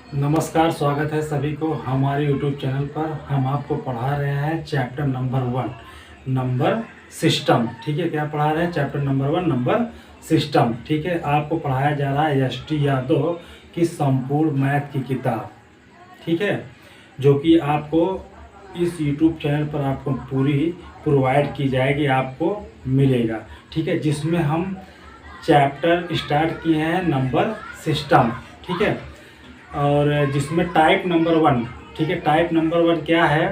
नमस्कार, स्वागत है सभी को हमारे यूट्यूब चैनल पर। हम आपको पढ़ा रहे हैं चैप्टर नंबर 1 नंबर सिस्टम। ठीक है, क्या पढ़ा रहे हैं? Chapter number 1 number system. ठीक है, आपको पढ़ाया जा रहा है एस.टी. यादव की संपूर्ण मैथ की किताब। ठीक है, जो कि आपको इस यूट्यूब चैनल पर आपको पूरी प्रोवाइड की जाएगी, आपको मिलेगा। ठीक है, जिसमें हम चैप्टर स्टार्ट किए हैं नंबर सिस्टम। ठीक है, और जिसमें टाइप नंबर 1। ठीक है, टाइप नंबर 1 क्या है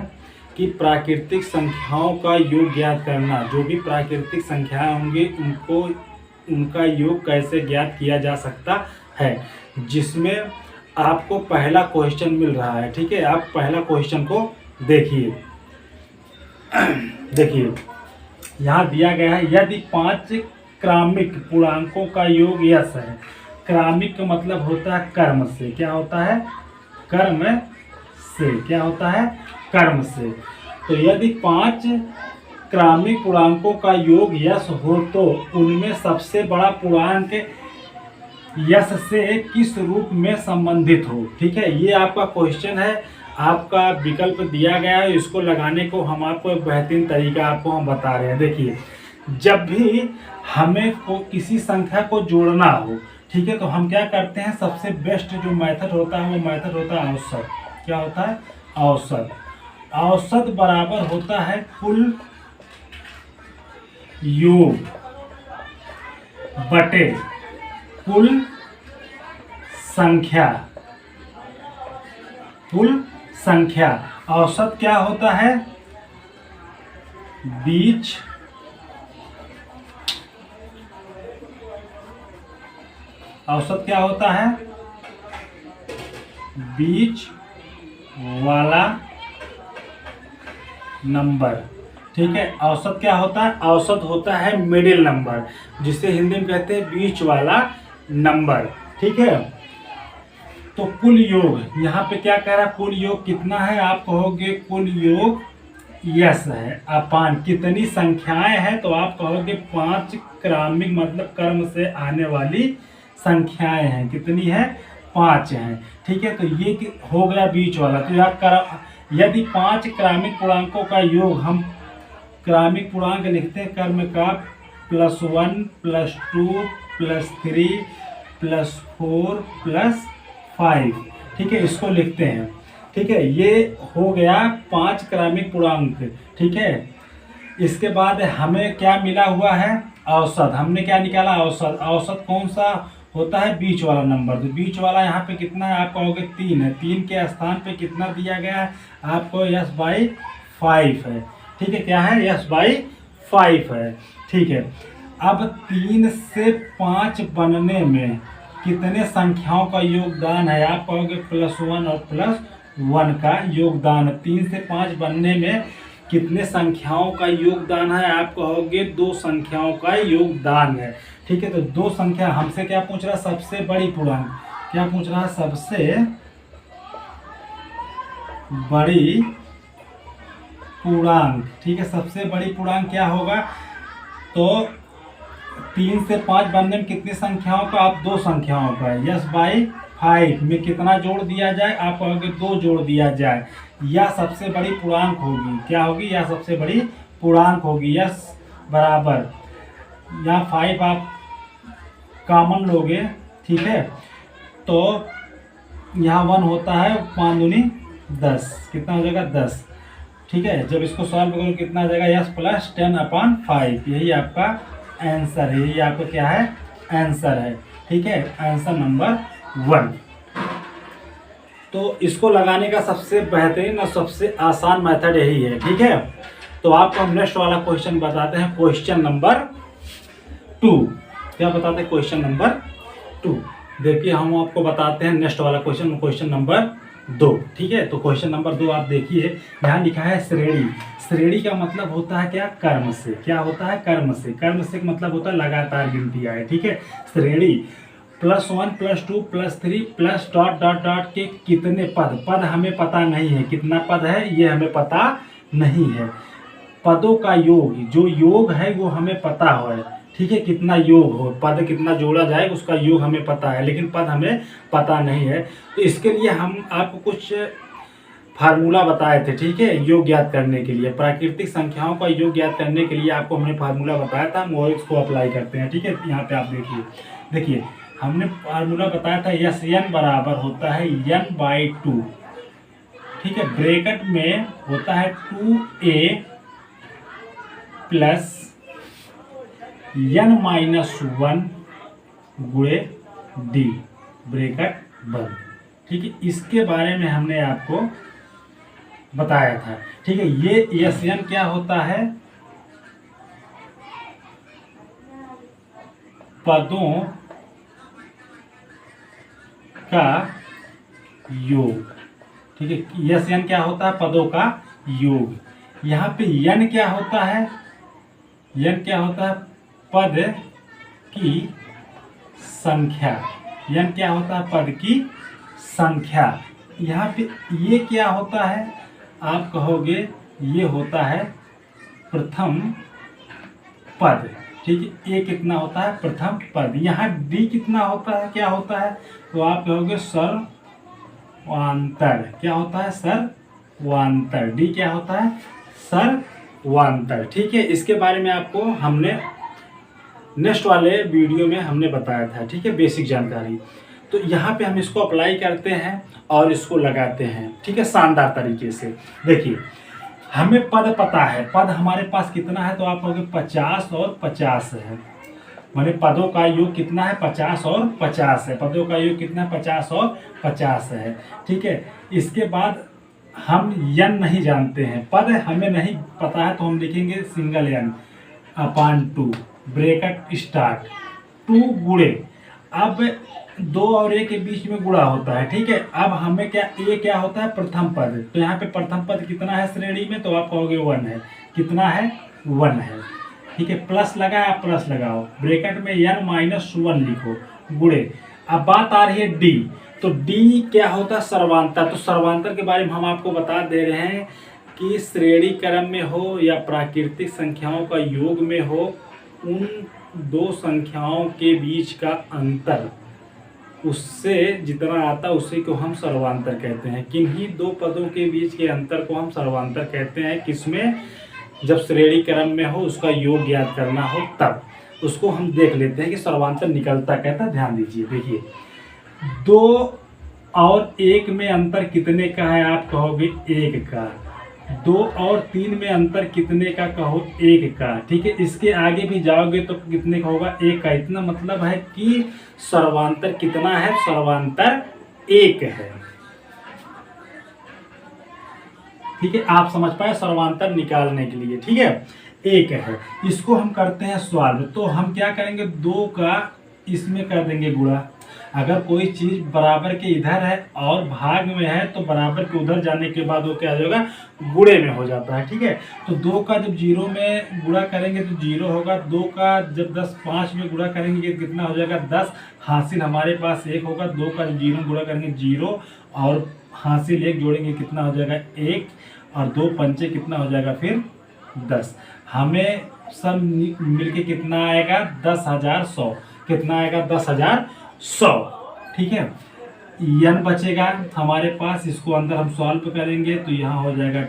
कि प्राकृतिक संख्याओं का योग ज्ञात करना। जो भी प्राकृतिक संख्याएं होंगी उनको उनका योग कैसे ज्ञात किया जा सकता है, जिसमें आपको पहला क्वेश्चन मिल रहा है। ठीक है, आप पहला क्वेश्चन को देखिए। देखिए, यहाँ दिया गया है, यदि 5 क्रमिक पूर्णांकों का योग यस है। क्रमिक का मतलब होता है कर्म से। क्या होता है? कर्म से। क्या होता है? कर्म से। तो यदि 5 क्रमिक पूर्णांकों का योग यस हो तो उनमें सबसे बड़ा पूर्णांक यस से किस रूप में संबंधित हो। ठीक है, ये आपका क्वेश्चन है। आपका विकल्प दिया गया है, इसको लगाने को हम आपको एक बेहतरीन तरीका आपको हम बता रहे हैं। देखिए, जब भी हमें किसी संख्या को जोड़ना हो, ठीक है, तो हम क्या करते हैं? सबसे बेस्ट जो मेथड होता है वो मेथड होता है औसत। क्या होता है? औसत। औसत बराबर होता है कुल योग बटे कुल संख्या। कुल संख्या। औसत क्या होता है? बीच औसत क्या होता है? बीच वाला नंबर। ठीक है, औसत क्या होता है? औसत होता है मिडिल नंबर, जिसे हिंदी में कहते हैं बीच वाला नंबर। ठीक है, तो कुल योग यहाँ पे क्या कह रहा है? कुल योग कितना है? आप कहोगे कुल योग यस है अपान कितनी संख्याएं हैं, तो आप कहोगे 5 क्रमिक मतलब कर्म से आने वाली संख्याएं हैं। कितनी है? 5 हैं। ठीक है, तो ये हो गया बीच वाला। तो यहाँ यदि 5 क्रमिक पूर्णांकों का योग, हम क्रमिक पूर्णांक लिखते हैं कर्म का +1 +2 +3 +4 +5। ठीक है, इसको लिखते हैं। ठीक है, ये हो गया 5 क्रमिक पूर्णांक। ठीक है, इसके बाद हमें क्या मिला हुआ है? औसत। हमने क्या निकाला? औसत। औसत कौन सा होता है? बीच वाला नंबर। तो बीच वाला यहाँ पे कितना है? आप कहोगे 3 है। 3 के स्थान पे कितना दिया गया है? आपको यस/5 है। ठीक है, क्या है? यस/5 है। ठीक है, अब 3 से 5 बनने में कितने संख्याओं का योगदान है? आप कहोगे +1 और +1 का योगदान। 3 से 5 बनने में कितने संख्याओं का योगदान है? आप कहोगे 2 संख्याओं का योगदान है। ठीक है, तो 2 संख्या हमसे क्या पूछ रहा है? सबसे बड़ी पूर्णांक। क्या पूछ रहा है? सबसे बड़ी पूर्णांक। ठीक है, सबसे बड़ी पूर्णांक क्या होगा? तो 3 से 5 बनने में कितनी संख्याओं का? आप 2 संख्याओं का। यस/5 में कितना जोड़ दिया जाए? आप कहोगे 2 जोड़ दिया जाए। या सबसे बड़ी पूर्णांक होगी। क्या होगी? या सबसे बड़ी पूर्णांक होगी। यस बराबर यहाँ 5 आप कॉमन लोगे। ठीक है, तो यहाँ 1 होता है 5 दूनी 10। कितना हो जाएगा? 10। ठीक है, जब इसको सॉल्व करो कितना आ जाएगा? यस +10/5। यही आपका आंसर है। यही आपका क्या है? आंसर है। ठीक है, आंसर नंबर 1। तो इसको लगाने का सबसे बेहतरीन और सबसे आसान मेथड यही है। ठीक है, तो आपको हम नेक्स्ट वाला क्वेश्चन बताते हैं। Question number 2। क्या बताते हैं? Question number 2। देखिए, हम आपको बताते हैं नेक्स्ट वाला क्वेश्चन, क्वेश्चन नंबर 2। ठीक है, तो क्वेश्चन नंबर 2 आप देखिए, यहाँ लिखा है श्रेणी। श्रेणी का मतलब होता है क्या? कर्म से। क्या होता है? कर्म से। कर्म से का मतलब होता है लगातार गिनती आए। ठीक है, श्रेणी +1 +2 +3 प्लस डॉट डॉट डॉट के कितने पद? पद हमें पता नहीं है, कितना पद है ये हमें पता नहीं है। पदों का योग, जो योग है वो हमें पता है। ठीक है, कितना योग हो, पद कितना जोड़ा जाए उसका योग हमें पता है, लेकिन पद हमें पता नहीं है। तो इसके लिए हम आपको कुछ फार्मूला बताए थे, ठीक है, योग ज्ञात करने के लिए, प्राकृतिक संख्याओं का योग ज्ञात करने के लिए आपको हमने फार्मूला बताया था, हम वो इसको अप्लाई करते हैं। ठीक है, यहाँ पे आप देखिए हमने फार्मूला बताया था, यस एन बराबर होता है n/2, ठीक है, ब्रैकेट में होता है 2a प्लस n-1 गुणे d, ब्रैकेट बंद। ठीक है, इसके बारे में हमने आपको बताया था। ठीक है, ये यस एन क्या होता है, पदों का योग। ठीक है, यस एन क्या होता है, पदों का योग। यहाँ पे यन क्या होता है, यन क्या होता है, पद की संख्या। यन क्या होता है, पद की संख्या। यहाँ पे ये क्या होता है, आप कहोगे ये होता है प्रथम पद। ठीक है, ये कितना होता है, प्रथम पद। यहाँ डी कितना होता है, क्या होता है, तो आप कहोगे सर्वांतर। क्या होता है, सर्वांतर। डी क्या होता है, सर्वांतर। ठीक है, इसके बारे में आपको हमने नेक्स्ट वाले वीडियो में हमने बताया था। ठीक है, बेसिक जानकारी। तो यहाँ पे हम इसको अप्लाई करते हैं और इसको लगाते हैं। ठीक है, शानदार तरीके से। देखिए हमें पद पता है, पद हमारे पास कितना है, तो आप कहोगे 50 और 50 है। माने पदों का योग कितना है, 50 और 50 है। पदों का योग कितना है, 50 और 50 है। ठीक है, इसके बाद हम यन नहीं जानते हैं, पद हमें नहीं पता है, तो हम लिखेंगे सिंगल यन अपान 2 ब्रैकेट स्टार्ट 2 गुणे। अब 2 और a के बीच में गुणा होता है। ठीक है, अब हमें क्या, a क्या होता है, प्रथम पद। तो यहाँ पे प्रथम पद कितना है श्रेणी में, तो आप कहोगे 1 है। कितना है, 1 है। ठीक है, प्लस लगा, आप प्लस लगाओ, ब्रैकेट में n-1 लिखो गुणे। अब बात आ रही है d, तो d क्या होता है, सर्वांतर। तो सर्वांतर के बारे में हम आपको बता दे रहे हैं कि श्रेणी क्रम में हो या प्राकृतिक संख्याओं का योग में हो, उन दो संख्याओं के बीच का अंतर, उससे जितना आता है उसी को हम सर्वांतर कहते हैं। किन्हीं दो पदों के बीच के अंतर को हम सर्वांतर कहते हैं। किसमें, जब श्रेणी क्रम में हो, उसका योग ज्ञात करना हो, तब उसको हम देख लेते हैं कि सर्वांतर निकलता कहता। ध्यान दीजिए, देखिए 2 और 1 में अंतर कितने का है, आप कहोगे 1 का। 2 और 3 में अंतर कितने का, कहो 1 का। ठीक है, इसके आगे भी जाओगे तो कितने का होगा, 1 का। इतना मतलब है कि सर्वांतर कितना है, सर्वांतर 1 है। ठीक है, आप समझ पाए, सर्वांतर निकालने के लिए, ठीक है, 1 है। इसको हम करते हैं सॉल्व। तो हम क्या करेंगे, 2 का इसमें कर देंगे गुणा। अगर कोई चीज बराबर के इधर है और भाग में है, तो बराबर के उधर जाने के बाद वो क्या हो जाएगा, गुणे में हो जाता है। ठीक है, तो 2 का जब 0 में गुणा करेंगे तो 0 होगा। 2 का जब 5 में गुणा करेंगे कितना हो जाएगा, 10। हासिल हमारे पास 1 होगा। 2 का जब 0 में गुणा करेंगे 0, और हासिल 1 जोड़ेंगे कितना हो जाएगा, 1, और 2 पंचे कितना हो जाएगा फिर 10। हमें सब मिलके कितना आएगा, 10,100। कितना आएगा, 10,100। ठीक है, यन बचेगा हमारे पास, इसको अंदर हम सॉल्व करेंगे तो यहाँ हो जाएगा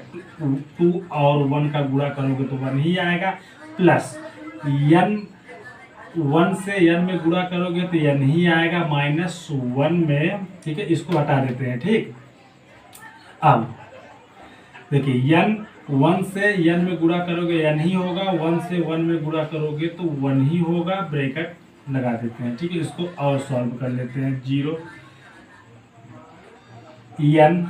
2 और 1 का गुणा करोगे तो 1 ही आएगा, प्लस यन 1 से यन में गुणा करोगे तो यन ही आएगा, -1 में। ठीक है, इसको हटा देते हैं। ठीक, अब देखिए यन 1 से यन में गुणा करोगे यन ही होगा, 1 से 1 में गुणा करोगे तो 1 ही होगा, ब्रैकेट लगा देते हैं। ठीक है, इसको और सॉल्व कर लेते हैं। 0 यन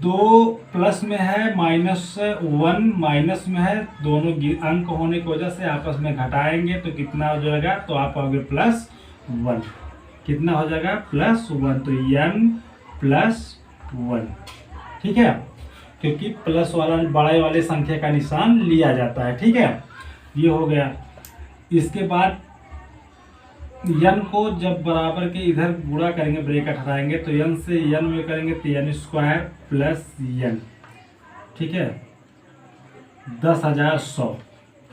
2 प्लस में है, -1 माइनस में है, दोनों अंक होने की वजह से आपस में घटाएंगे तो कितना हो जाएगा, तो आप आओगे +1। कितना हो जाएगा, +1। तो n +1। ठीक है, क्योंकि प्लस वाला बड़े वाले संख्या का निशान लिया जाता है। ठीक है, ये हो गया। इसके बाद यन को जब बराबर के इधर गुणा करेंगे, ब्रैकेट हटाएंगे, तो यन से यन में करेंगे तो n² + n। ठीक है, 10,100।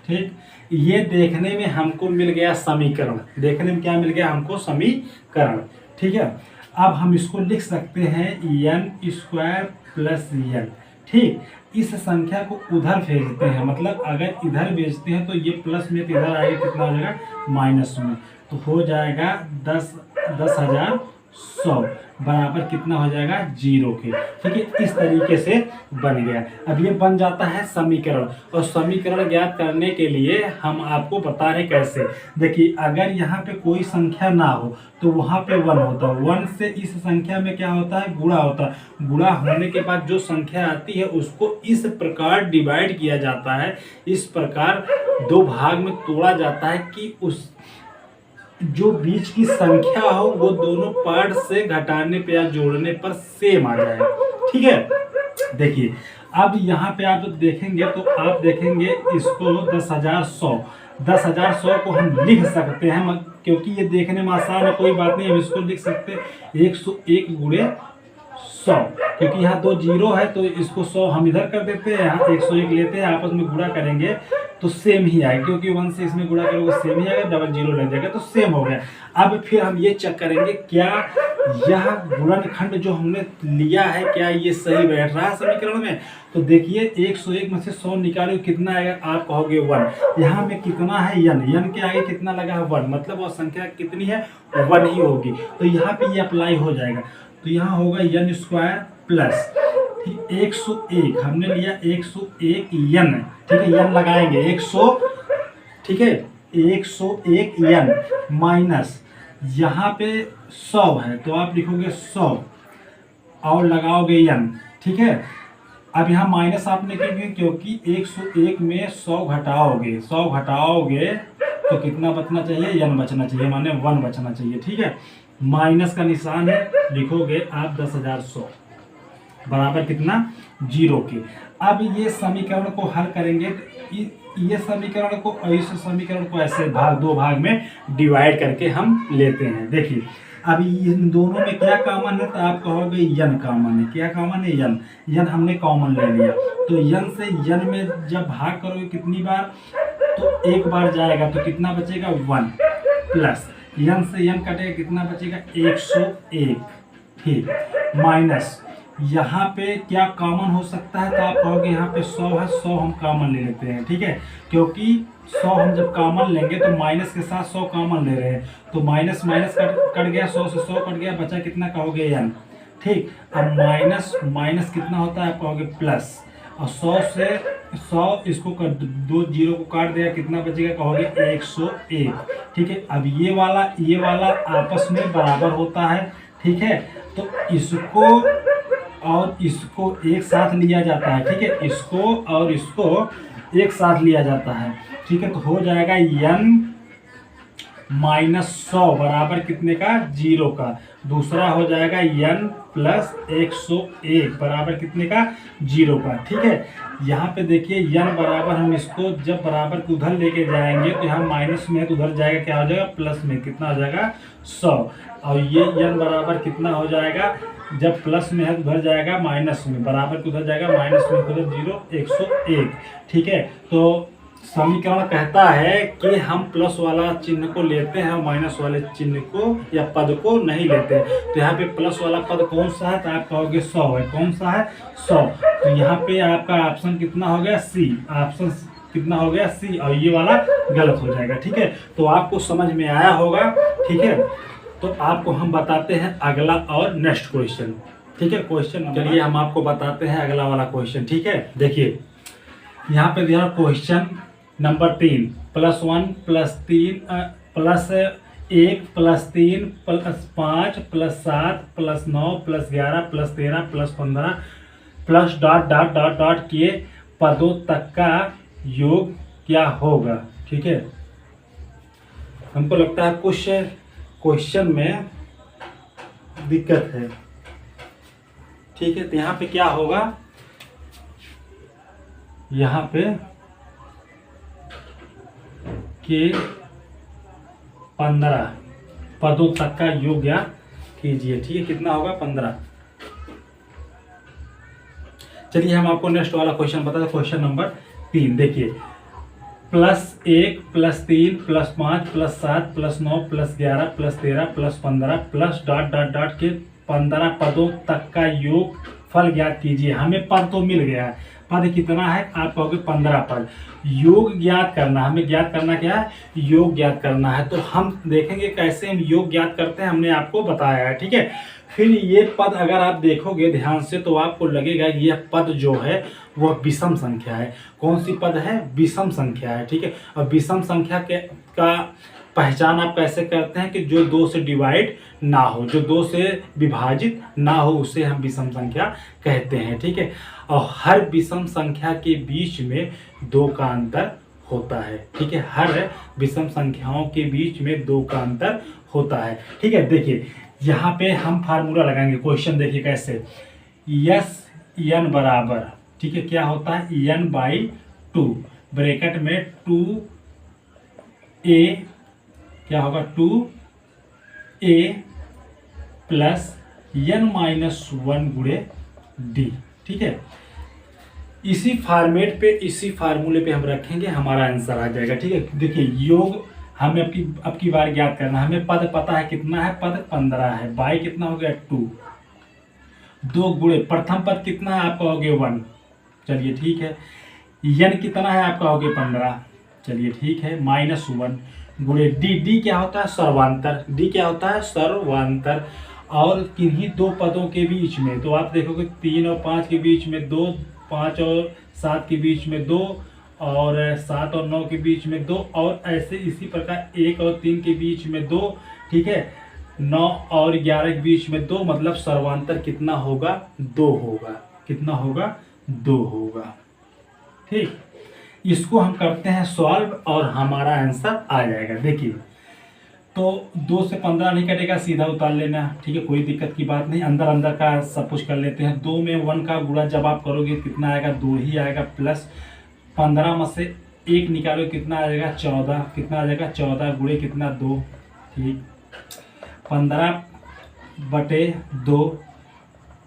ठीक, ये देखने में हमको मिल गया समीकरण, देखने में क्या मिल गया हमको समीकरण। ठीक है, अब हम इसको लिख सकते हैं n² प्लस n। ठीक, इस संख्या को उधर भेजते हैं, मतलब अगर इधर भेजते हैं तो ये प्लस में, तो इधर आगे कितना हो जाएगा माइनस में, तो हो जाएगा 10,100 बराबर कितना हो जाएगा 0 के। ठीक है, इस तरीके से बन गया। अब ये बन जाता है समीकरण, और समीकरण ज्ञात करने के लिए हम आपको बता रहे कैसे। देखिए, अगर यहाँ पे कोई संख्या ना हो तो वहाँ पे 1 होता है, 1 से इस संख्या में क्या होता है गुणा होता है, गुणा होने के बाद जो संख्या आती है उसको इस प्रकार डिवाइड किया जाता है, इस प्रकार 2 भाग में तोड़ा जाता है कि उस जो बीच की संख्या हो वो दोनों पार्ट से घटाने पे या जोड़ने पर सेम आ जाए। ठीक है, देखिए अब यहाँ पे आप देखेंगे तो आप देखेंगे इसको 10,100 को हम लिख सकते हैं, क्योंकि ये देखने में आसान है, कोई बात नहीं, हम इसको लिख सकते हैं 101 गुणे 100, क्योंकि यहाँ 2 जीरो है तो इसको 100 हम इधर कर देते हैं, यहाँ 101 लेते हैं, आपस में गुणा करेंगे तो सेम ही आएगा, क्योंकि 1 से इसमें गुणा करोगे सेम ही आएगा, डबल जीरो लग जाएगा तो सेम हो गया। अब फिर हम ये चेक करेंगे क्या यह गुणनखंड जो हमने लिया है क्या ये सही बैठ रहा है समीकरण में। तो देखिए 101 में से 100 निकालो कितना आएगा, आप कहोगे 1। यहाँ में कितना है n के आगे कितना लगा है 1, मतलब वो संख्या कितनी है 1 ही होगी, तो यहाँ पे ये अप्लाई हो जाएगा। तो यहाँ होगा n² प्लस 101, हमने लिया 101 n। ठीक है, n लगाएंगे 100, ठीक है 101 n माइनस यहाँ पे 100 है तो आप लिखोगे 100 और लगाओगे n। ठीक है, अब यहाँ माइनस आपने क्यों, क्योंकि 101 में 100 घटाओगे तो कितना बचना चाहिए, n बचना चाहिए, माने 1 बचना चाहिए। ठीक है, माइनस का निशान है, लिखोगे आप 10,100 बराबर कितना 0 के। अब ये समीकरण को हल करेंगे तो ये समीकरण को और इस समीकरण को ऐसे दो भाग में डिवाइड करके हम लेते हैं। देखिए अब इन दोनों में क्या कॉमन है, तो आप कहोगे n कॉमन है। क्या कॉमन है, n हमने कॉमन ले लिया, तो n से n में जब भाग करोगे कितनी बार, तो एक बार जाएगा तो कितना बचेगा 1 प्लस n से n कटेगा कितना बचेगा 101। ठीक, माइनस यहाँ पे क्या कॉमन हो सकता है, तो आप कहोगे यहाँ पे 100 है, 100 हम कॉमन ले लेते हैं। ठीक है, क्योंकि 100 हम जब कॉमन लेंगे तो माइनस के साथ 100 कॉमन ले रहे हैं, तो माइनस माइनस कट गया, 100 से 100 कट गया, बचा कितना कहोगे n। ठीक, अब माइनस कितना होता है, आप कहोगे प्लस, और 100 से 100 इसको 2 जीरो को काट देगा, कितना बचेगा कहोगे 101। ठीक है, अब ये वाला आपस में बराबर होता है। ठीक है, तो इसको और इसको एक साथ लिया जाता है। ठीक है, इसको और इसको एक साथ लिया जाता है। ठीक है, तो हो जाएगा n माइनस 100 बराबर कितने का 0 का, दूसरा हो जाएगा n प्लस 101 बराबर कितने का 0 का। ठीक है, यहाँ पे देखिए n बराबर, हम इसको जब बराबर को उधर लेके जाएंगे तो यहाँ माइनस में है तो उधर जाएगा क्या हो जाएगा प्लस में, कितना हो जाएगा 100, और ये n बराबर कितना हो जाएगा, जब प्लस में है तो उधर जाएगा माइनस में, बराबर को उधर जाएगा माइनस में, उधर 0 101। ठीक है, तो समीकरण कहता है कि हम प्लस वाला चिन्ह को लेते हैं, माइनस वाले चिन्ह को या पद को नहीं लेते। तो यहाँ पे प्लस वाला पद कौन सा है, तो आप कहोगे 100 है। कौन सा है 100, तो यहाँ पे आपका ऑप्शन कितना हो गया सी, ऑप्शन कितना हो गया सी, और ये वाला गलत हो जाएगा। ठीक है, तो आपको समझ में आया होगा। ठीक है, तो आपको हम बताते हैं अगला और नेक्स्ट क्वेश्चन। ठीक है, क्वेश्चन चलिए हम आपको बताते हैं अगला वाला क्वेश्चन। ठीक है, देखिए यहाँ पे दिया question number 3, +1 +3 +1 +3 +5 +7 +9 +11 +13 +15 plus dot dot dot dot के पदों तक का योग क्या होगा। ठीक है, हमको लगता है कुछ क्वेश्चन में दिक्कत है। ठीक है, तो यहाँ पे क्या होगा, यहाँ पे के 15 पदों तक का योग ज्ञात कीजिए। ठीक है, कितना होगा 15। चलिए हम आपको नेक्स्ट वाला क्वेश्चन बताते हैं, क्वेश्चन नंबर 3। देखिए +1 +3 +5 +7 +9 +11 +13 +15 प्लस डॉट डॉट डॉट के 15 पदों तक का योग फल ज्ञात कीजिए। हमें पद तो मिल गया है, पद कितना है आप कहोगे 15 पद। योग ज्ञात करना, हमें ज्ञात करना क्या है, योग ज्ञात करना है। तो हम देखेंगे कैसे हम योग ज्ञात करते हैं, हमने आपको बताया है, ठीक है। फिर ये पद अगर आप देखोगे ध्यान से तो आपको लगेगा यह पद जो है वह विषम संख्या है। कौन सी पद है, विषम संख्या है, ठीक है। और विषम संख्या के का पहचान आप कैसे करते हैं कि जो 2 से डिवाइड ना हो, जो 2 से विभाजित ना हो, उसे हम विषम संख्या कहते हैं, ठीक है। और हर विषम संख्या के बीच में 2 का अंतर होता है, ठीक है। हर विषम संख्याओं के बीच में 2 का अंतर होता है, ठीक है। देखिए यहाँ पे हम फार्मूला लगाएंगे, क्वेश्चन देखिए कैसे, यस एन बराबर, ठीक है, क्या होता है n/2 ब्रैकेट में 2a क्या होगा 2a प्लस n-1 गुणे d, ठीक है। इसी फॉर्मेट पे, इसी फार्मूले पे हम रखेंगे, हमारा आंसर आ जाएगा, ठीक है। देखिए योग हमें अब की बार ज्ञात करना, हमें पद पता है कितना है, पद 15 है, बाई कितना हो गया 2, 2 गुणे प्रथम पद कितना है आप कहोगे 1, चलिए ठीक है। n कितना है आप कहोगे 15, चलिए ठीक है, -1 गुणे d क्या होता है सर्वांतर, d क्या होता है सर्वांतर। और किन्हीं 2 पदों के बीच में, तो आप देखोगे 3 और 5 के बीच में 2, 5 और 7 के बीच में 2, और 7 और 9 के बीच में 2, और ऐसे इसी प्रकार 1 और 3 के बीच में 2, ठीक है। 9 और 11 के बीच में 2, मतलब सर्वांतर कितना होगा 2 होगा, कितना होगा 2 होगा, ठीक। इसको हम करते हैं सॉल्व और हमारा आंसर आ जाएगा। देखिए तो 2 से 15 नहीं कटेगा, सीधा उतार लेना, ठीक है, कोई दिक्कत की बात नहीं। अंदर अंदर का सब कुछ कर लेते हैं। 2 में 1 का गुणा जब आप करोगे कितना आएगा 2 ही आएगा, प्लस 15 में से 1 निकालोगे कितना आ जाएगा 14, कितना आ जाएगा 14 गुणे कितना 2, ठीक। 15/2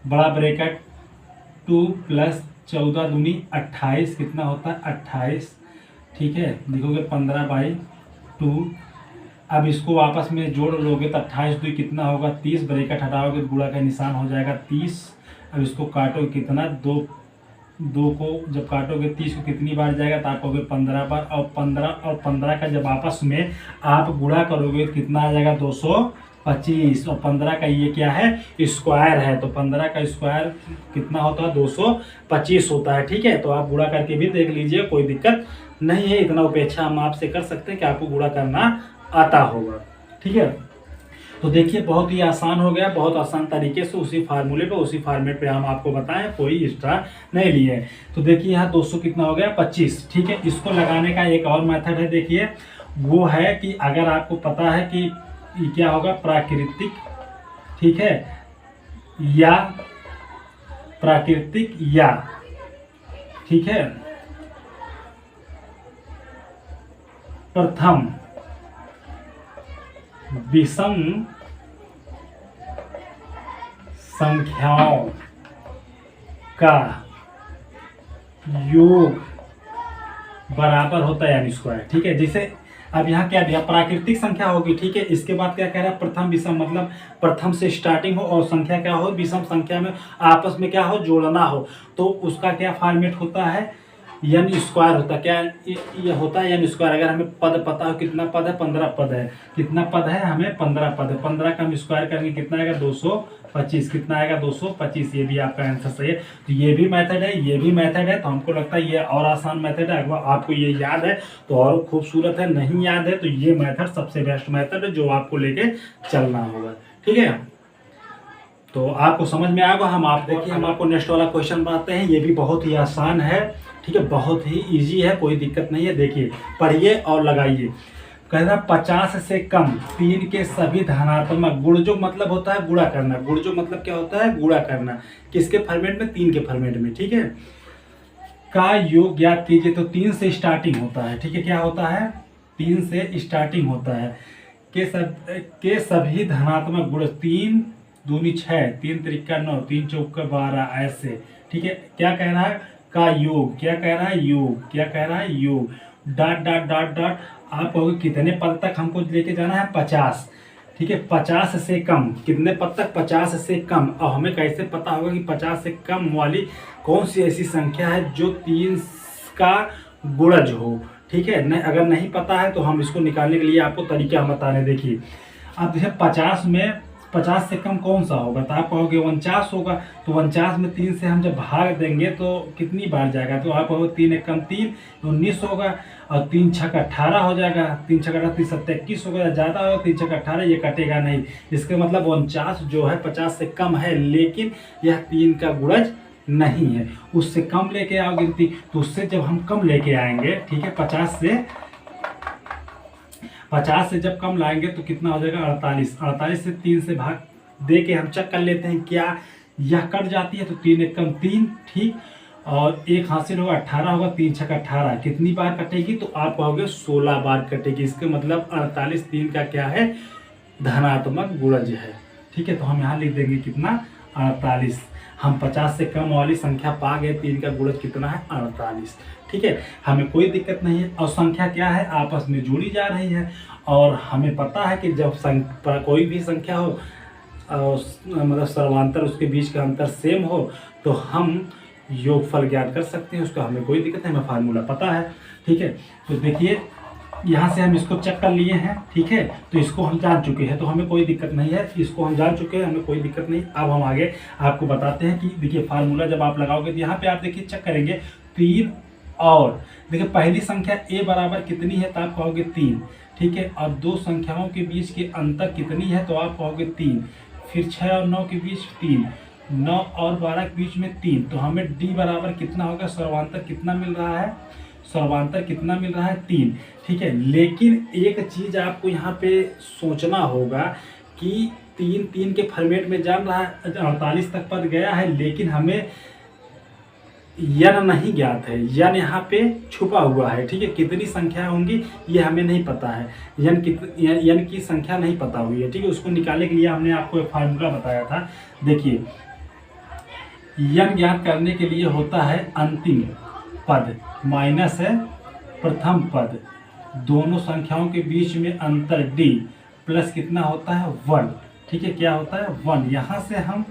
बड़ा ब्रैकेट 2 प्लस 14 दूनी 28, कितना होता है 28, ठीक है। लिखोगे 15/2। अब इसको आपस में जोड़ लोगे तो 28 2 कितना होगा 30, ब्रैकेट हटाओगे तो गुणा का निशान हो जाएगा 30। अब इसको काटोगे कितना 2 को जब काटोगे 30 को कितनी बार जाएगा तो आप कहोगे 15 बार, और 15 का जब आपस में आप गुणा करोगे तो कितना आ जाएगा 225, और 15 का ये क्या है स्क्वायर है, तो 15 का स्क्वायर कितना होता है 225 होता है, ठीक है। तो आप गुणा करके भी देख लीजिए, कोई दिक्कत नहीं है। इतना उपेक्षा हम आपसे कर सकते हैं कि आपको गुणा करना आता होगा, ठीक है। तो देखिए बहुत ही आसान हो गया, बहुत आसान तरीके से उसी फार्मूले पे, उसी फॉर्मेट पे हम आपको बताएं, कोई एक्स्ट्रा नहीं लिए। तो देखिए यहाँ 200 कितना हो गया 25, ठीक है। इसको लगाने का एक और मेथड है, देखिए वो है कि अगर आपको पता है कि ये क्या होगा प्राकृतिक, ठीक है, या प्राकृतिक या, ठीक है, प्रथम विषम संख्याओं का योग बराबर होता है यानी स्क्वायर, ठीक है। जैसे अब यहाँ क्या दिया प्राकृतिक संख्या होगी, ठीक है। इसके बाद क्या कह रहा है प्रथम विषम, मतलब प्रथम से स्टार्टिंग हो और संख्या क्या हो विषम संख्या में आपस में क्या हो जोड़ना हो, तो उसका क्या फॉर्मेट होता है एन स्क्वायर होता है। क्या ये होता है एन स्क्वायर। अगर हमें पद पता हो कितना पद है 15 पद है, कितना पद है हमें 15 पद है, 15 का हम स्क्वायर करेंगे कितना आएगा 225, कितना आएगा 225। ये भी आपका आंसर सही है। तो ये भी मेथड है, ये भी मेथड है। तो हमको लगता है ये और आसान मेथड है। अगर आपको ये याद है तो और खूबसूरत है, नहीं याद है तो ये मेथड सबसे बेस्ट मेथड है जो आपको लेके चलना होगा, ठीक है। तो आपको समझ में आएगा। हम आपको नेक्स्ट वाला क्वेश्चन बनाते हैं। ये भी बहुत ही आसान है, ठीक है, बहुत ही इजी है, कोई दिक्कत नहीं है। देखिए पढ़िए और लगाइए। कहना 50 से कम 3 के सभी धनात्मक, गुणजोग मतलब होता है गुणा करना, गुणजोग मतलब क्या होता है गुणा करना, किसके फॉर्मेट में 3 के फॉर्मेट में, ठीक है, का योग ज्ञात कीजिए। तो 3 से स्टार्टिंग होता है, ठीक है, क्या होता है 3 से स्टार्टिंग होता है के सभी धनात्मक गुण 3 दूनी 6, 3 त्रिका 9, 3 चौका 12 ऐसे, ठीक है। क्या कह रहा है का योग, क्या कह रहा है योग, क्या कह रहा है योग। डॉट डॉट डॉट डॉट, आप कहोगे कितने पद तक हमको लेके जाना है, 50। ठीक है, 50 से कम, कितने पद तक, 50 से कम। और हमें कैसे पता होगा कि 50 से कम वाली कौन सी ऐसी संख्या है जो 3 का गुणज हो। ठीक है, नहीं अगर नहीं पता है तो हम इसको निकालने के लिए आपको तरीका हम बता रहे हैं। देखिए अब देखिए 50 में 50 से कम कौन सा होगा, तो आप कहोगे 49 होगा। तो 49 में 3 से हम जब भाग देंगे तो कितनी बार जाएगा, तो आप कहोगे 3 एकम 3, 19 होगा। और 3 छक 18 हो जाएगा, 3 छक 18, 3 सत्ते 21 होगा, ज़्यादा होगा 3 छक 18, ये कटेगा नहीं। इसका मतलब 49 जो है 50 से कम है, लेकिन यह 3 का गुणज नहीं है। उससे कम लेके आओ गिनती, तो उससे जब हम कम लेके आएंगे, ठीक है, 50 से जब कम लाएंगे तो कितना हो जाएगा, 48। 48 से 3 से भाग दे के हम चेक कर लेते हैं क्या यह कट जाती है, तो 3 एकम 3, ठीक, और एक हासिल होगा, 18 होगा, 3 छक 18, कितनी बार कटेगी, तो आप कहोगे 16 बार कटेगी। इसका मतलब 48 3 का क्या है, धनात्मक गुणज है। ठीक है, तो हम यहाँ लिख देंगे कितना, 48। हम 50 से कम वाली संख्या पा गए, 3 का गुणज कितना है, 48। ठीक है, हमें कोई दिक्कत नहीं है। और संख्या क्या है, आपस में जुड़ी जा रही है। और हमें पता है कि जब कोई भी संख्या हो मतलब सर्वांतर उसके बीच का अंतर सेम हो तो हम योगफल ज्ञात कर सकते हैं, उसका हमें कोई दिक्कत नहीं, हमें फार्मूला पता है। ठीक है, तो देखिए यहाँ से हम इसको चेक कर लिए हैं। ठीक है, तो इसको हम जान चुके हैं, तो हमें कोई दिक्कत नहीं है, इसको हम जान चुके हैं, हमें कोई दिक्कत नहीं। अब हम आगे आपको बताते हैं कि देखिए फार्मूला जब आप लगाओगे तो यहाँ पे आप देखिए चेक करेंगे 3, और देखिए पहली संख्या a बराबर कितनी है, तो आप कहोगे 3। ठीक है, और दो संख्याओं के बीच के अंतर कितनी है, तो आप कहोगे 3। फिर 6 और 9 के बीच 3, 9 और 12 के बीच में 3, तो हमें d बराबर कितना होगा, सर्वांतर कितना मिल रहा है, सर्वांतर कितना मिल रहा है, 3। ठीक है, लेकिन एक चीज़ आपको यहाँ पे सोचना होगा कि 3 के फॉर्मेट में जान रहा है, 48 तक पद गया है, लेकिन हमें यन नहीं ज्ञात है, यन यहाँ पे छुपा हुआ है। ठीक है, कितनी संख्या होंगी ये हमें नहीं पता है, यन की संख्या नहीं पता हुई है। ठीक है, उसको निकालने के लिए हमने आपको एक फार्मूला बताया था। देखिए यन ज्ञात करने के लिए होता है अंतिम पद माइनस है प्रथम पद, दोनों संख्याओं के बीच में अंतर d प्लस कितना होता है, 1। ठीक है, क्या होता है, 1। यहाँ से हम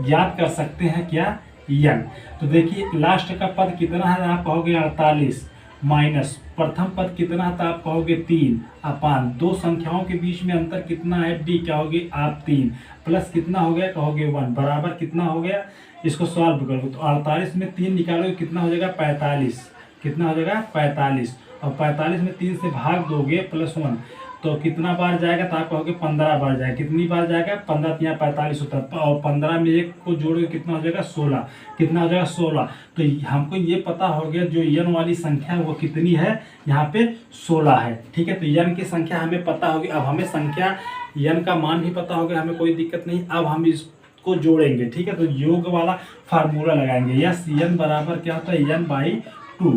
ज्ञात कर सकते हैं क्या, यन। तो देखिए लास्ट का पद कितना है, आप कहोगे 48, माइनस प्रथम पद कितना है, तो आप कहोगे 3, अपान दो संख्याओं के बीच में अंतर कितना है, d, कहोगे आप 3, प्लस कितना हो गया, कहोगे 1, बराबर कितना हो गया। इसको सॉल्व करोगे तो 48 में 3 निकालोगे कितना हो जाएगा, 45। कितना हो जाएगा, 45। और 45 में 3 से भाग दोगे प्लस 1, तो कितना बार जाएगा, तो आप कहोगे 15 बार जाएगा। कितनी बार जाएगा, 15 3 45 होता है, और 15 में 1 को जोड़ोगे कितना हो जाएगा, 16। कितना हो जाएगा, 16। तो हमको ये पता हो गया जो यन वाली संख्या है वो कितनी है, यहाँ पे 16 है। ठीक है, तो यन की संख्या हमें पता होगी। अब हमें संख्या यन का मान भी पता हो गया, हमें कोई दिक्कत नहीं। अब हम इसको जोड़ेंगे। ठीक है, तो योग वाला फार्मूला लगाएंगे। यस यन बराबर क्या होता है, यन बाई 2,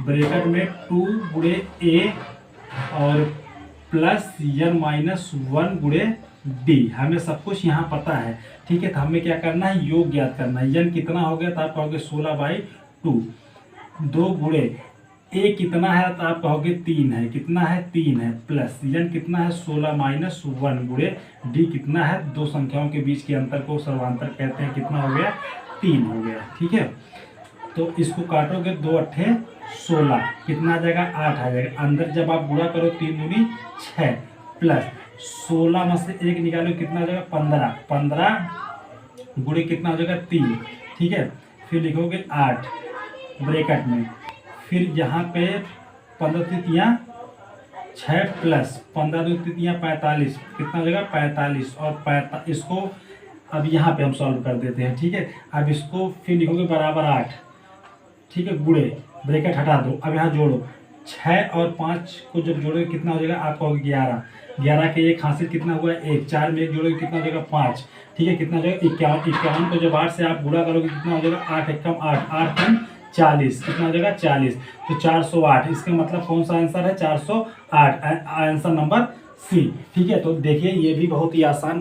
ब्रैकेट में 2 गुणे ए और प्लस यन माइनस 1 गुणे डी। हमें सब कुछ यहाँ पता है। ठीक है, तो हमें क्या करना है, योग ज्ञात करना है। यन कितना हो गया, तो आप कहोगे 16/2। 2 गुणे ए कितना है, तो आप कहोगे 3 है। कितना है, 3 है, प्लस यन कितना है, 16 माइनस 1 गुणे डी कितना है, दो संख्याओं के बीच के अंतर को सर्वांतर कहते हैं। कितना हो गया, 3 हो गया। ठीक है, तो इसको काटोगे 2 अट्ठे 16, कितना आ जाएगा, 8 आ जाएगा। अंदर जब आप गुणा करो 3 दूनी 6, प्लस 16 में से 1 निकालो कितना आ जाएगा, 15। 15 गुणे कितना हो जाएगा, 3। ठीक है, फिर लिखोगे 8 ब्रैकेट में, फिर यहाँ पे 15 तिथियाँ 6 प्लस 15 2 तिथियाँ 45, कितना हो जाएगा, 45। और इसको अब यहाँ पे हम सॉल्व कर देते हैं। ठीक है, अब इसको फिर लिखोगे बराबर 8। ठीक है, गुणे ब्रैकेट हटा दो, अब यहाँ जोड़ो 6 और 5 को जब जोड़ोगे कितना हो जाएगा, आप कहोगे 11। 11 के 1 हासिल कितना हुआ, 1। 4 में 1 जोड़ोगे कितना हो जाएगा, 5। ठीक है, कितना हो जाएगा, 51। 51 को जब 8 से आप गुणा करोगे कितना हो जाएगा, 8 एकम 8, 8 कम 40। कितना हो जाएगा, 40। तो 408। इसका मतलब कौन सा आंसर है, 408, आंसर नंबर सी। ठीक है, तो देखिए ये भी बहुत ही आसान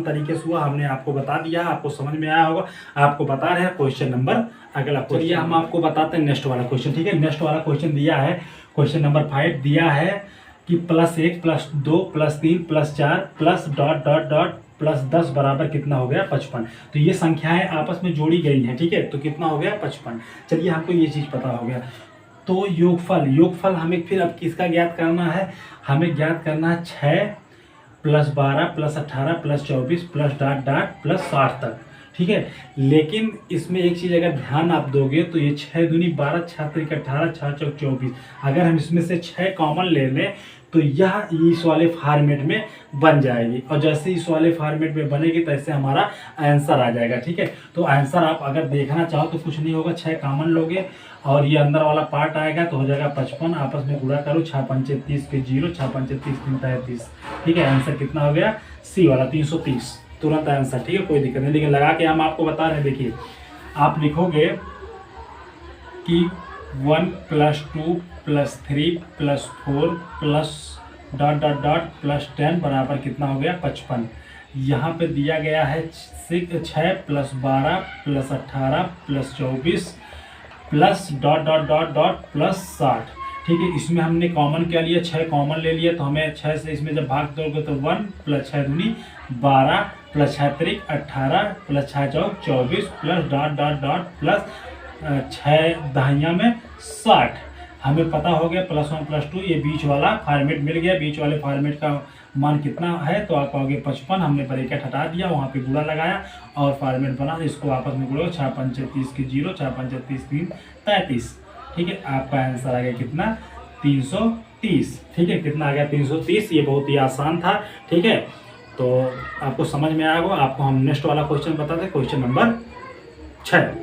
तरीके से हुआ। हमने आपको बता दिया, आपको समझ में आया होगा। आपको बता रहे हैं क्वेश्चन नंबर अगला। चलिए हम आपको बताते हैं नेक्स्ट वाला क्वेश्चन। ठीक है, नेक्स्ट वाला क्वेश्चन दिया है क्वेश्चन नंबर 5 दिया है कि +1 +2 +3 +4 प्लस डॉट डॉट डॉट +10 बराबर कितना हो गया 55। तो ये संख्याएं आपस में जोड़ी गई हैं, ठीक है, तो कितना हो गया 55। चलिए हमको ये चीज़ पता हो गया। तो योगफल हमें फिर अब किसका ज्ञात करना है, हमें ज्ञात करना है 6 + 12 + 18 + 24 प्लस डॉट डॉट +60 तक, ठीक है। लेकिन इसमें एक चीज़ अगर ध्यान आप दोगे तो ये 6 दूनी 12 6 त्रिक 18 6 चौक 24, अगर हम इसमें से 6 कॉमन ले लें तो यह इस वाले फॉर्मेट में बन जाएगी, और जैसे इस वाले फॉर्मेट में बनेगी तैसे हमारा आंसर आ जाएगा, ठीक है। तो आंसर आप अगर देखना चाहो तो कुछ नहीं होगा, 6 कॉमन लोगे और ये अंदर वाला पार्ट आएगा तो हो जाएगा 55, आपस में गुणा करो 6 पंचे 30 के 0, 6 पंचे 30 3 33, ठीक है। आंसर कितना हो गया सी वाला 330, तुरंत आंसर, ठीक है, कोई दिक्कत नहीं। लेकिन लगा के हम आपको बता रहे हैं, देखिए आप लिखोगे कि 1 + 2 + 3 + 4 प्लस डॉट डॉट डॉट +10 बराबर कितना हो गया 55। यहाँ पे दिया गया है 6 + 12 + 18 + 24 plus dot dot dot dot +60, ठीक है। इसमें हमने कॉमन क्या लिया, 6 कॉमन ले लिया, तो हमें 6 से इसमें जब भाग दोगे तो 1 + 6 दूनी 12 + 6 त्रिक 18 + 6 चौक 24 plus dot dot dot plus 6 दहाइयाँ में 60। हमें पता हो गया +1 +2, ये बीच वाला फॉर्मेट मिल गया। बीच वाले फॉर्मेट का मान कितना है तो आप कहोगे 55, हमने ब्रैकेट हटा दिया, वहाँ पे गुणा लगाया और फॉर्मेट बना, इसको आपस में गुणो 6 पंचे 30 के 0, 6 पंचे 30 3 33, ठीक है। आपका आंसर आ गया कितना 330, ठीक है। कितना आ गया 330, ये बहुत ही आसान था, ठीक है। तो आपको समझ में आया होगा। आपको हम नेक्स्ट वाला क्वेश्चन बताते हैं, क्वेश्चन नंबर 6।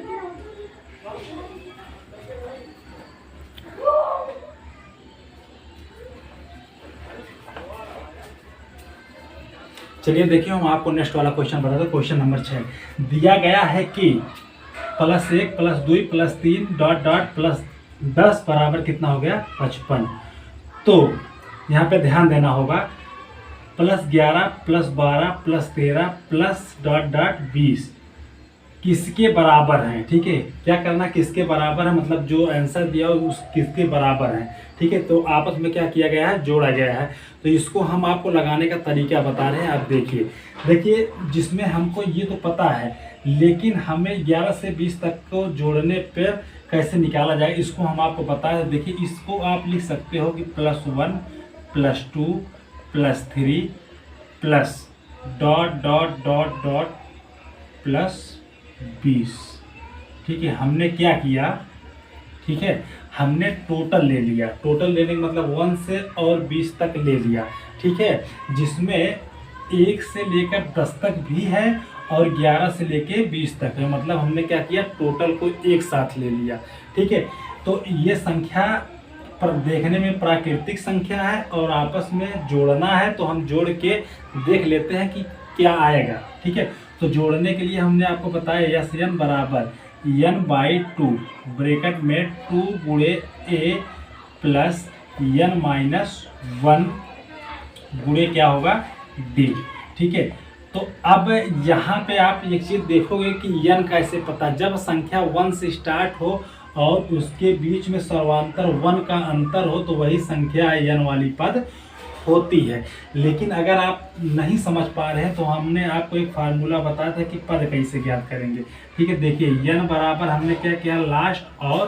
चलिए देखिए हम आपको नेक्स्ट वाला क्वेश्चन बताते हैं, क्वेश्चन नंबर 6 दिया गया है कि +1 + 2 + 3 डॉट डॉट +10 बराबर कितना हो गया 55। तो यहाँ पे ध्यान देना होगा, +11 + 12 + 13 प्लस डॉट डॉट 20 किसके बराबर हैं, ठीक है। क्या करना, किसके बराबर है, मतलब जो आंसर दिया उस किसके बराबर है, ठीक है। तो आपस में क्या किया गया है, जोड़ा गया है। तो इसको हम आपको लगाने का तरीका बता रहे हैं। आप देखिए जिसमें हमको ये तो पता है, लेकिन हमें 11 से 20 तक को जोड़ने पर कैसे निकाला जाए इसको हम आपको बता रहे हैं। देखिए इसको आप लिख सकते हो कि +1 +2 +3 plus dot dot dot dot +20, ठीक है। हमने क्या किया, ठीक है, हमने टोटल ले लिया। टोटल लेने का मतलब 1 से और 20 तक ले लिया, ठीक है, जिसमें 1 से लेकर 10 तक भी है और 11 से लेकर 20 तक है। मतलब हमने क्या किया, टोटल को एक साथ ले लिया, ठीक है। तो ये संख्या पर देखने में प्राकृतिक संख्या है और आपस में जोड़ना है, तो हम जोड़ के देख लेते हैं कि क्या आएगा, ठीक है। तो जोड़ने के लिए हमने आपको बताया SN बराबर n/2 ब्रैकेट में 2 गुणे A प्लस n-1 गुणे क्या होगा D, ठीक है। तो अब यहाँ पे आप एक चीज़ देखोगे कि n कैसे पता, जब संख्या 1 से स्टार्ट हो और उसके बीच में सर्वांतर 1 का अंतर हो तो वही संख्या n वाली पद होती है। लेकिन अगर आप नहीं समझ पा रहे हैं तो हमने आपको एक फार्मूला बताया था कि पद कैसे ज्ञात करेंगे, ठीक है। देखिए n बराबर हमने क्या किया, लास्ट और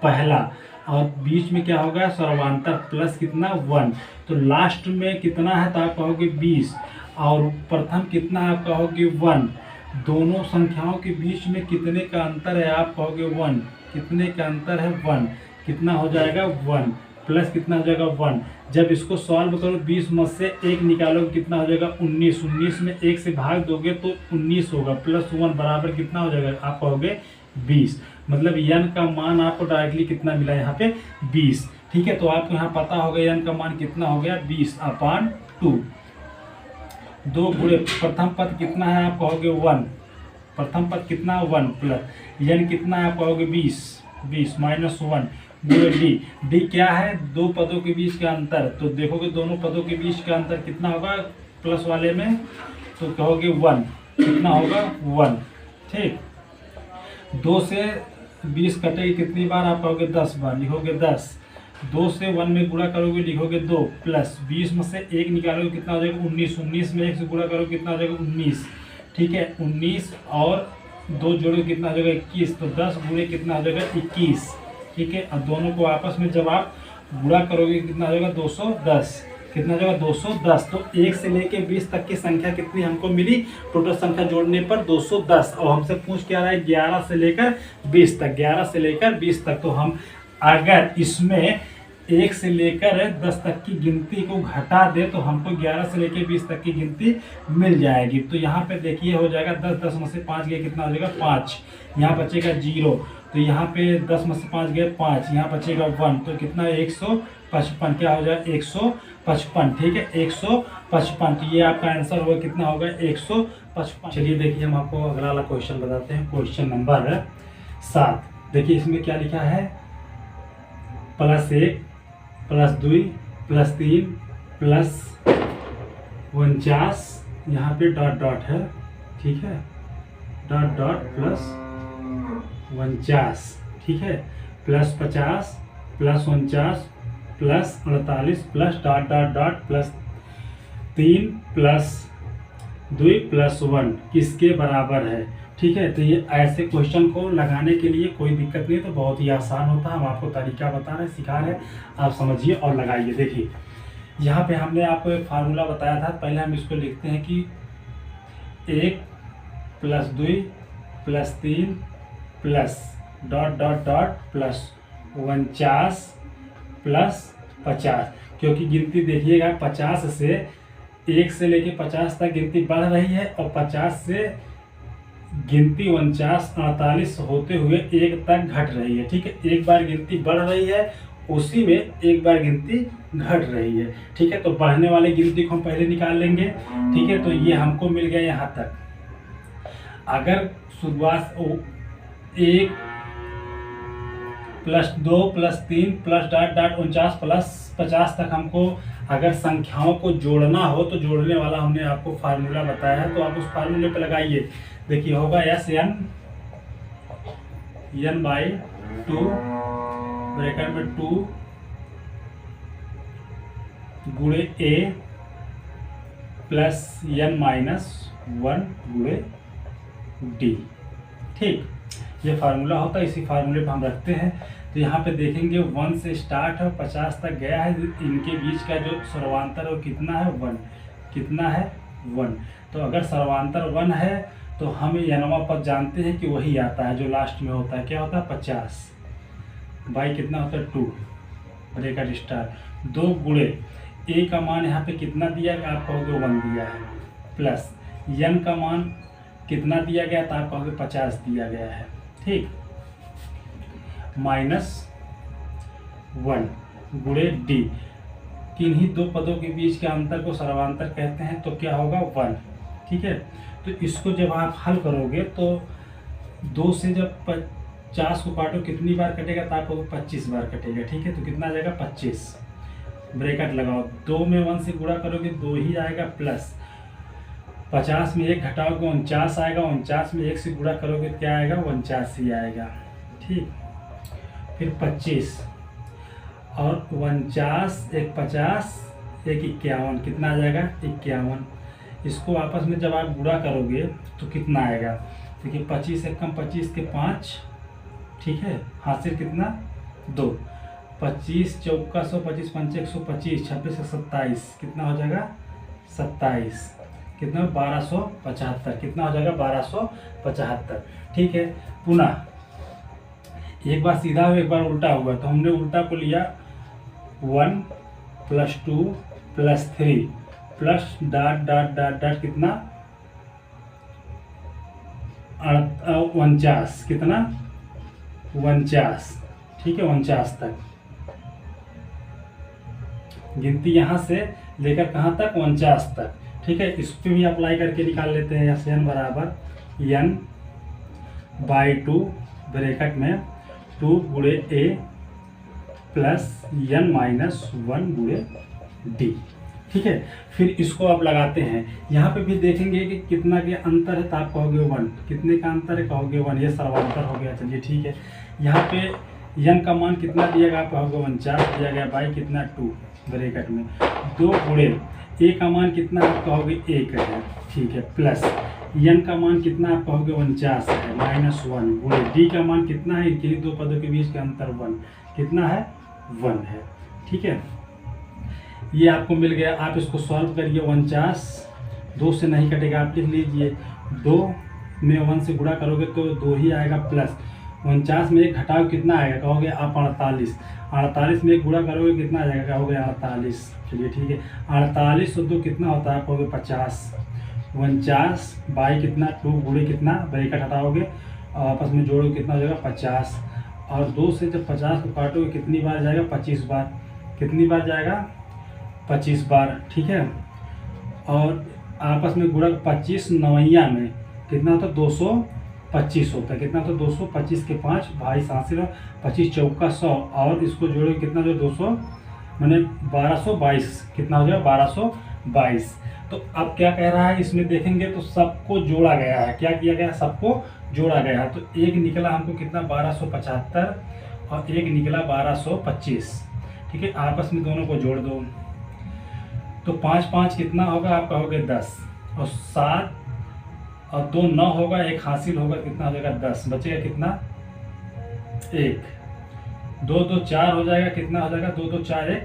पहला और बीच में क्या होगा सर्वांतर प्लस कितना 1, तो लास्ट में कितना है तो आप कहोगे 20 और प्रथम कितना है आप कहोगे 1। दोनों संख्याओं के बीच में कितने का अंतर है आप कहोगे 1, कितने का अंतर है 1, कितना हो जाएगा 1 प्लस कितना हो जाएगा 1। जब इसको सॉल्व करो 20 में से 1 निकालोगे कितना हो जाएगा 19, 19 में 1 से भाग दोगे तो 19 होगा, प्लस 1 बराबर कितना हो जाएगा आप कहोगे 20। मतलब n का मान आपको डायरेक्टली कितना मिला यहाँ पे 20, ठीक है। तो आपको यहाँ पता होगा n का मान कितना हो गया 20/2। 2 गुणे प्रथम पद कितना है आप कहोगे 1, प्रथम पद कितना 1 प्लस n कितना है आप कहोगे 20, 20 माइनस 1 गुणे डी क्या है, दो पदों के बीच का अंतर। तो देखोगे दोनों पदों के बीच का अंतर कितना होगा प्लस वाले में, तो कहोगे 1, कितना होगा 1, ठीक। 2 से 20 कटेगी कितनी बार आप कहोगे 10 बार, लिखोगे 10 2 से 1 में गुणा करोगे लिखोगे 2 प्लस 20 में से 1 निकालोगे कितना हो जाएगा 19। 19 में 1 से गुणा करोगे कितना हो जाएगा 19। ठीक है, 19 और 2 जोड़ोगे कितना हो जाएगा 21। तो 10 गुणे कितना हो जाएगा 21। ठीक है, अब दोनों को आपस में जब आप गुणा करोगे कितना हो जाएगा 210। कितना हो जाएगा 210। तो 1 से लेके 20 तक की संख्या कितनी हमको मिली, टोटल संख्या जोड़ने पर 210। और हमसे पूछ क्या रहा है 11 से लेकर 20 तक, 11 से लेकर 20 तक। तो हम अगर इसमें 1 से लेकर 10 तक की गिनती को घटा दे तो हमको 11 से लेकर 20 तक की गिनती मिल जाएगी। तो यहाँ पे देखिए हो जाएगा 10, 10 में से 5 गए कितना हो जाएगा 5, यहाँ बचेगा 0। तो यहाँ पे 10 में से 5 गए 5, यहाँ बचेगा 1। तो कितना 155, क्या हो जाएगा 155। ठीक है, 155। तो ये आपका आंसर होगा कितना होगा 155। चलिए देखिए हम आपको अगला वाला क्वेश्चन बताते हैं। Question number 7। देखिए इसमें क्या लिखा है, +1 +2 +3 +49, यहाँ पे डॉट डॉट है। ठीक है, डॉट डॉट +49। ठीक है, +50 +49 +48 प्लस डॉट डॉट डॉट +3 +2 +1 किसके बराबर है। ठीक है, तो ये ऐसे क्वेश्चन को लगाने के लिए कोई दिक्कत नहीं, तो बहुत ही आसान होता है। हम आपको तरीका बता रहे हैं, सिखा रहे हैं, आप समझिए और लगाइए। देखिए यहाँ पे हमने आपको एक फार्मूला बताया था, पहले हम इसको लिखते हैं कि 1 +2 +3 प्लस डॉट डॉट डॉट +49 +50, क्योंकि गिनती देखिएगा 50 से 1 से लेके 50 तक गिनती बढ़ रही है और 50 से गिनती 49 48 होते हुए 1 तक घट रही है। ठीक है, एक बार गिनती बढ़ रही है, उसी में एक बार गिनती घट रही है। ठीक है, तो बढ़ने वाली गिनती को हम पहले निकाल लेंगे। ठीक है, तो ये हमको मिल गया यहाँ तक। अगर शुरुआत 1 +2 +3 प्लस डॉट डॉट 49 +50 तक हमको अगर संख्याओं को जोड़ना हो तो जोड़ने वाला हमने आपको फार्मूला बताया है, तो आप उस फार्मूले पे लगाइए। देखिए होगा SN n/2 ब्रैकेट में 2 गुणे A प्लस n-1 गुणे D। ठीक, ये फार्मूला होता है, इसी फार्मूले पे हम रखते हैं। तो यहाँ पे देखेंगे 1 से स्टार्ट है 50 तक गया है, इनके बीच का जो सर्वांतर है वो कितना है 1। कितना है 1। तो अगर सर्वांतर 1 है तो हम n वां पद जानते हैं कि वही आता है जो लास्ट में होता है। क्या होता है 50 बाई कितना होता है 2 ब्रैकेट स्टार 2 गुणे A का मान यहाँ पे कितना दिया गया, आप कहोगे 1 दिया है, प्लस n का मान कितना दिया गया, तो आप कहोगे 50 दिया गया है। ठीक, -1 गुणे D। किन्हीं दो पदों के बीच के अंतर को सर्वांतर कहते हैं, तो क्या होगा 1। ठीक है, तो इसको जब आप हल करोगे तो 2 से जब 50 को काटो कितनी बार कटेगा, तो आपको 25 बार कटेगा। ठीक है, तो कितना आ जाएगा 25 ब्रैकेट लगाओ, 2 में 1 से गुणा करोगे 2 ही आएगा, प्लस 50 में 1 घटाओगे 49 आएगा, 49 में 1 से गुणा करोगे क्या आएगा 49 ही आएगा। ठीक, फिर 25 और 49 1 50 1 51 कितना आ जाएगा 51। इसको आपस में जब आप गुणा करोगे तो कितना आएगा, देखिए 25 1 कम 25 के 5। ठीक है, हाथ से कितना 2, 25 चौका 100 25 5 125 26 27 कितना हो जाएगा 27, कितना 1275, कितना हो जाएगा 1275। ठीक है, पुनः एक बार सीधा हुआ एक बार उल्टा हुआ, तो हमने उल्टा को लिया 1 + 2 + 3 plus dot dot dot dot कितना 49, कितना 49। ठीक है, 49 तक गिनती यहाँ से लेकर कहाँ तक 49 तक। ठीक है, इस पर भी अप्लाई करके निकाल लेते हैं। SN बराबर n/2 ब्रैकेट में 2 गुणे A प्लस n-1 गुणे D। ठीक है, फिर इसको आप लगाते हैं। यहाँ पे भी देखेंगे कि कितना के अंतर है, तो आप कहोगे 1। कितने का अंतर है, कहोगे 1। ये सर्वांतर हो गया। चलिए ठीक है, यहाँ पे यन का मान कितना दिया गया, आप कहोगे 49 दिया गया, बाई कितना 2 ब्रैकेट में 2 गुणे ए का मान कितना आप कहोगे 1 है, ठीक है, प्लस यन का मान कितना आप कहोगे 49 है, -1 गुणे डी का मान कितना है, इनके दो पदों के बीच का अंतर 1 कितना है, 1 है, ठीक है। ये आपको मिल गया। आप इसको सॉल्व करिए। 49 2 से नहीं कटेगा, आप लिख लीजिए 2 में 1 से गुणा करोगे तो 2 ही आएगा, प्लस 49 में एक घटाओ कितना आएगा, कहोगे आप 48, 48 में एक गुणा करोगे कितना आ जाएगा, कहोगे 48, चलिए ठीक है। 48 और 2 कितना होता है, कहोगे 50, 49 बाई कितना 2 गुणे कितना, ब्रैकेट हटाओगे और आपस में जोड़ोगे कितना हो जाएगा 50, और 2 से जब 50 को काटोगे कितनी बार जाएगा, 25 बार, कितनी बार जाएगा 25 बार, ठीक है। और आपस में गुणा 25 नवैया में कितना होता है 225 होता है, कितना होता है 225 के 5 भाई 7 25 चौका 100, और इसको जोड़े कितना जो 200 मैंने 1222, कितना हो जाएगा 1222। तो अब क्या कह रहा है इसमें देखेंगे तो सबको जोड़ा गया है, क्या किया गया, सबको जोड़ा गया है। तो एक निकला हमको कितना 1275 और एक निकला 1225, ठीक है। आपस में दोनों को जोड़ दो तो 5 5 कितना होगा, आप कहोगे 10, और 7 और 2 9 होगा, एक हासिल होगा, कितना हो जाएगा 10, बचेगा कितना 1, 2 2 4 हो जाएगा, कितना हो जाएगा 2 2 4 1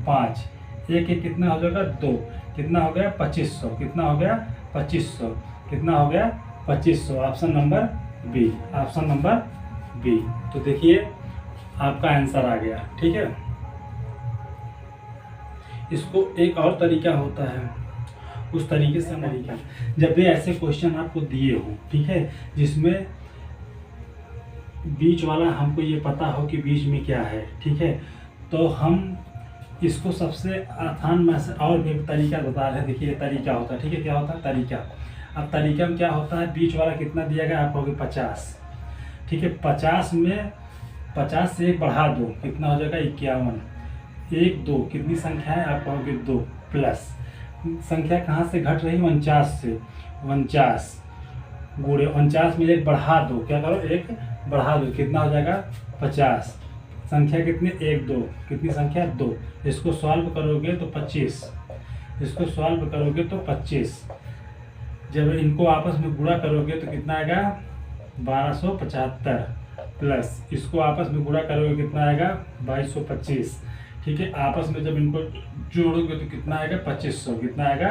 5, 1 1 कितना हो जाएगा 2, कितना हो गया 2500, कितना हो गया 2500, कितना हो गया 2500। Option number B, option number B. तो देखिए आपका आंसर आ गया, ठीक है। इसको एक और तरीका होता है, उस तरीके से तरीका जब भी ऐसे क्वेश्चन आपको दिए हो, ठीक है, जिसमें बीच वाला हमको ये पता हो कि बीच में क्या है, ठीक है, तो हम इसको सबसे आसान में से और भी तरीका बता रहे हैं। देखिए तरीका होता है, ठीक है, क्या होता है तरीका। अब तरीका में क्या होता है, बीच वाला कितना दिया गया, आप कहोगे 50, ठीक है, 50 में 50 से एक बढ़ा दो, कितना हो जाएगा 51, 1 2 कितनी संख्या है, आप कहोगे 2, प्लस संख्या कहाँ से घट रही, 49 से, 49 गुणे 49 में एक बढ़ा दो, क्या करो एक बढ़ा दो, कितना हो जाएगा 50, संख्या कितनी 1 2, कितनी संख्या 2, इसको सॉल्व करोगे तो 25, इसको सॉल्व करोगे तो 25, जब इनको आपस में गुणा करोगे तो कितना आएगा 1275, प्लस इसको आपस में गुणा करोगे कितना आएगा 2225, ठीक है। आपस में जब इनको जोड़ोगे तो कितना आएगा 2500, कितना आएगा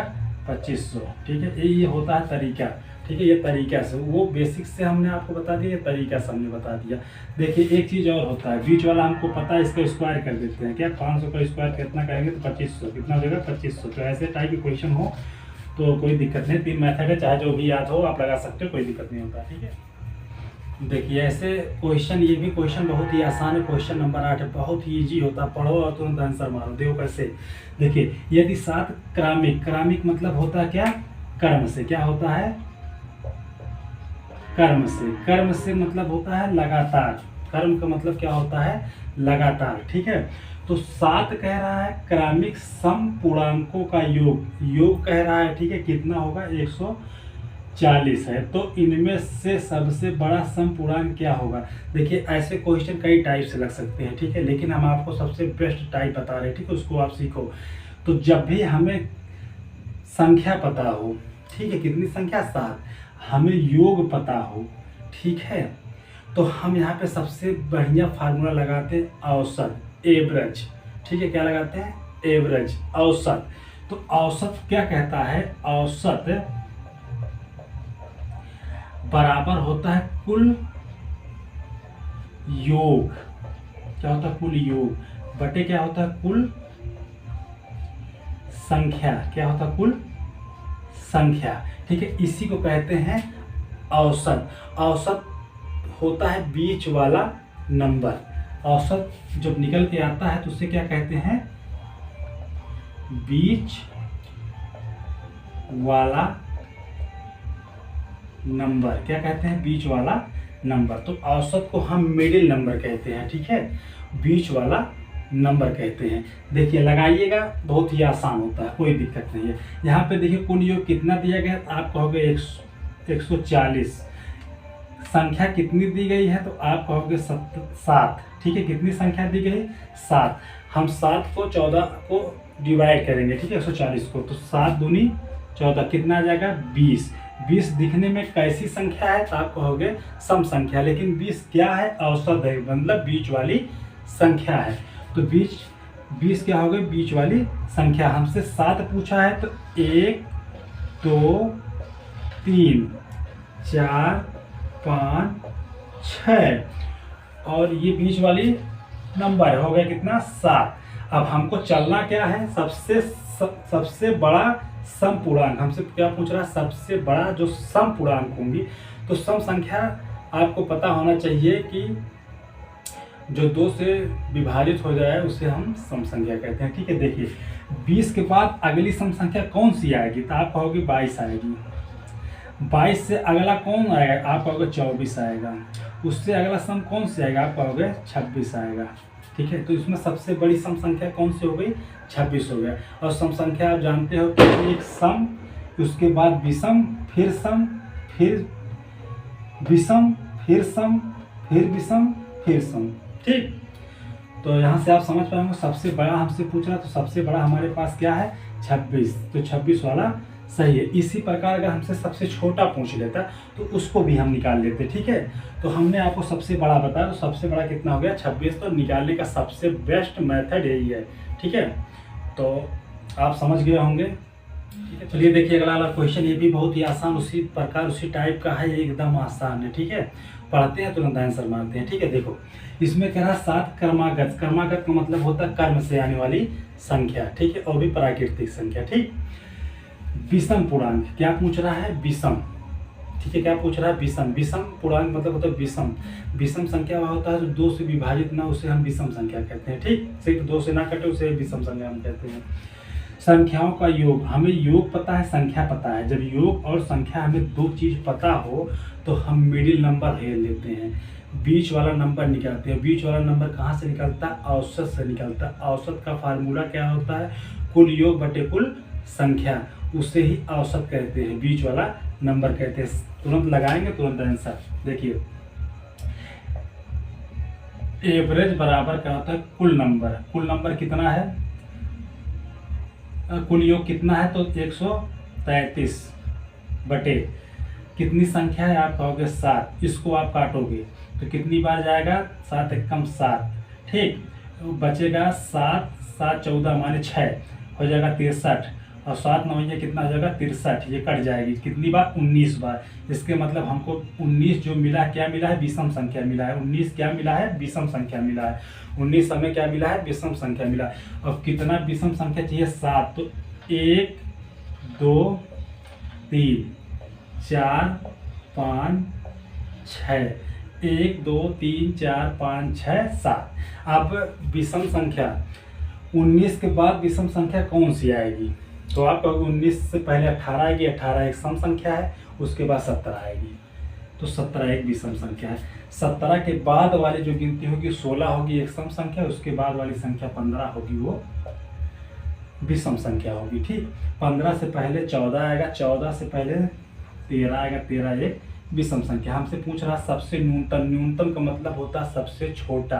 2500, ठीक है। ये होता है तरीका, ठीक है, ये तरीका से वो बेसिक से हमने आपको बता दिया, ये तरीका से हमने बता दिया। देखिए एक चीज़ और होता है, बीच वाला हमको पता है, इसका स्क्वायर कर देते हैं, क्या 500 का स्क्वायर कितना करेंगे तो 2500, कितना हो जाएगा 2500। तो ऐसे टाइप के क्वेश्चन हो तो कोई दिक्कत नहीं, 3 मेथड है, चाहे जो भी याद हो आप लगा सकते हो, कोई दिक्कत नहीं होता, ठीक है। देखिए ऐसे क्वेश्चन, ये भी क्वेश्चन बहुत ही आसान है, क्वेश्चन नंबर 8 है, बहुत ही इजी होता है, पढ़ो और तुरंत आंसर मारो। देखो कैसे, देखिए यदि 7 क्रमिक, क्रमिक मतलब होता है क्या, कर्म से, क्या होता है कर्म से, कर्म से मतलब होता है लगातार, कर्म का मतलब क्या होता है लगातार, ठीक है। तो 7 कह रहा है क्रमिक सम पूर्णांकों का योग, योग कह रहा है, ठीक है, कितना होगा 140 है। तो इनमें से सबसे बड़ा सम पूर्णांक क्या होगा। देखिए ऐसे क्वेश्चन कई टाइप से लग सकते हैं, ठीक है, लेकिन हम आपको सबसे बेस्ट टाइप बता रहे हैं, ठीक है, उसको आप सीखो। तो जब भी हमें संख्या पता हो, ठीक है, कितनी संख्या 7, हमें योग पता हो, ठीक है, तो हम यहाँ पे सबसे बढ़िया फार्मूला लगाते हैं औसत, एवरेज, ठीक है, क्या लगाते हैं एवरेज, औसत। तो औसत क्या कहता है, औसत बराबर होता है कुल योग, क्या होता है कुल योग बटे क्या होता है कुल संख्या, क्या होता है कुल संख्या, ठीक है। इसी को कहते हैं औसत। औसत होता है बीच वाला नंबर, औसत जब निकल के आता है तो उसे क्या कहते हैं बीच वाला नंबर, क्या कहते हैं बीच वाला नंबर। तो औसत को हम मिडिल नंबर कहते हैं, ठीक है, बीच वाला नंबर कहते हैं। देखिए लगाइएगा, बहुत ही आसान होता है, कोई दिक्कत नहीं है। यहाँ पे देखिए कुल योग कितना दिया गया, आप कहोगे 140, संख्या कितनी दी गई है, तो आप कहोगे 7। ठीक है, कितनी संख्या दी गई? 7। हम 7 को 14 को डिवाइड करेंगे, ठीक है, 140 को, तो 7 दूनी 14, कितना आ जाएगा? 20। 20 दिखने में कैसी संख्या है, तो आप कहोगे सम संख्या, लेकिन 20 क्या है? औसत है, मतलब बीच वाली संख्या है। तो 20 क्या हो गई? बीच वाली संख्या। हमसे 7 पूछा है, तो 1 2 3 4 5 6, और ये बीच वाली नंबर हो गया कितना? 7। अब हमको चलना क्या है? सबसे बड़ा सम पूर्णांक। हमसे क्या पूछ रहा है? सबसे बड़ा जो सम पूर्णांक होंगी। तो सम संख्या आपको पता होना चाहिए कि जो 2 से विभाजित हो जाए उसे हम सम संख्या कहते हैं। ठीक है, देखिए 20 के बाद अगली सम संख्या कौन सी आएगी? तो आप कहोगे 22 आएगी। 22 से अगला कौन आएगा? आप कहोगे 24 आएगा। उससे अगला सम कौन सी आएगा? आप कहोगे 26 आएगा। ठीक है, तो इसमें सबसे बड़ी सम संख्या कौन सी हो गई? 26 हो गया। और सम संख्या आप जानते हो कि एक सम, उसके बाद विषम, फिर सम, फिर विषम, फिर सम, फिर विषम, फिर सम। ठीक, तो यहाँ से आप समझ पाएंगे सबसे बड़ा हमसे पूछ रहा, तो सबसे बड़ा हमारे पास क्या है? 26। तो 26 वाला सही है। इसी प्रकार अगर हमसे सबसे छोटा पूछ लेता तो उसको भी हम निकाल लेते। ठीक है, तो हमने आपको सबसे बड़ा बताया, तो सबसे बड़ा कितना हो गया? 26। तो निकालने का सबसे बेस्ट मेथड यही है। ठीक है, तो आप समझ गए होंगे। ठीक है, चलिए देखिए अगला वाला क्वेश्चन, ये भी बहुत ही आसान, उसी प्रकार उसी टाइप का है, एकदम आसान है। ठीक है, पढ़ते हैं तुरंत आंसर मारते हैं। ठीक है, देखो इसमें कह रहा 7 क्रमागत। क्रमागत का मतलब होता है कर्म से आने वाली संख्या। ठीक है, और भी प्राकृतिक संख्या। ठीक, विषम पूर्णांक क्या पूछ रहा है? विषम। ठीक है, क्या पूछ रहा है? विषम। विषम पूर्णांक मतलब होता है विषम। विषम संख्या वह होता है जो 2 से विभाजित ना, उसे हम विषम संख्या कहते हैं। ठीक, सिर्फ 2 से ना कटे उसे विषम संख्या हम कहते हैं। संख्याओं का योग, हमें योग पता है, संख्या पता है। जब योग और संख्या हमें 2 चीज पता हो तो हम मिडिल नंबर ले लेते हैं, बीच वाला नंबर निकालते हैं। बीच वाला नंबर कहाँ से निकलता है? औसत से निकलता है। औसत का फार्मूला क्या होता है? कुल योग बटे कुल संख्या, उसे ही औसत कहते हैं, बीच वाला नंबर कहते हैं। तुरंत लगाएंगे, तुरंत आंसर। देखिए एवरेज बराबर क्या होता है? कुल नंबर। कुल नंबर कितना है? कुल योग कितना है? तो 133 बटे कितनी संख्या है? आप कहोगे 7। इसको आप काटोगे तो कितनी बार जाएगा? 7 एकम 7। ठीक, तो बचेगा 7 7 14 माने 6 हो जाएगा 63, और 7 9 ये कितना हो जाएगा? 63। ये कट जाएगी कितनी बार? 19 बार। इसके मतलब हमको 19 जो मिला है, क्या मिला है? विषम संख्या मिला है। 19 क्या मिला है? विषम संख्या मिला है। 19 हमें क्या मिला है? विषम संख्या मिला है। और कितना विषम संख्या चाहिए? 7। तो 1 2 3 4 5 6, 1 2 3 4 5 6 7। अब विषम संख्या 19 के बाद विषम संख्या कौन सी आएगी? तो आप कहोगे 19 से पहले 18 आएगी। 18 एक सम संख्या है, उसके बाद 17 आएगी। तो 17 एक विषम संख्या है। 17 के बाद वाली जो गिनती होगी 16 होगी, एक सम संख्या। उसके बाद वाली संख्या 15 होगी, वो विषम संख्या होगी। ठीक, 15 से पहले 14 आएगा, 14 से पहले 13 आएगा, 13 एक विषम संख्या। हमसे पूछ रहा सबसे न्यूनतम। न्यूनतम का मतलब होता है सबसे छोटा।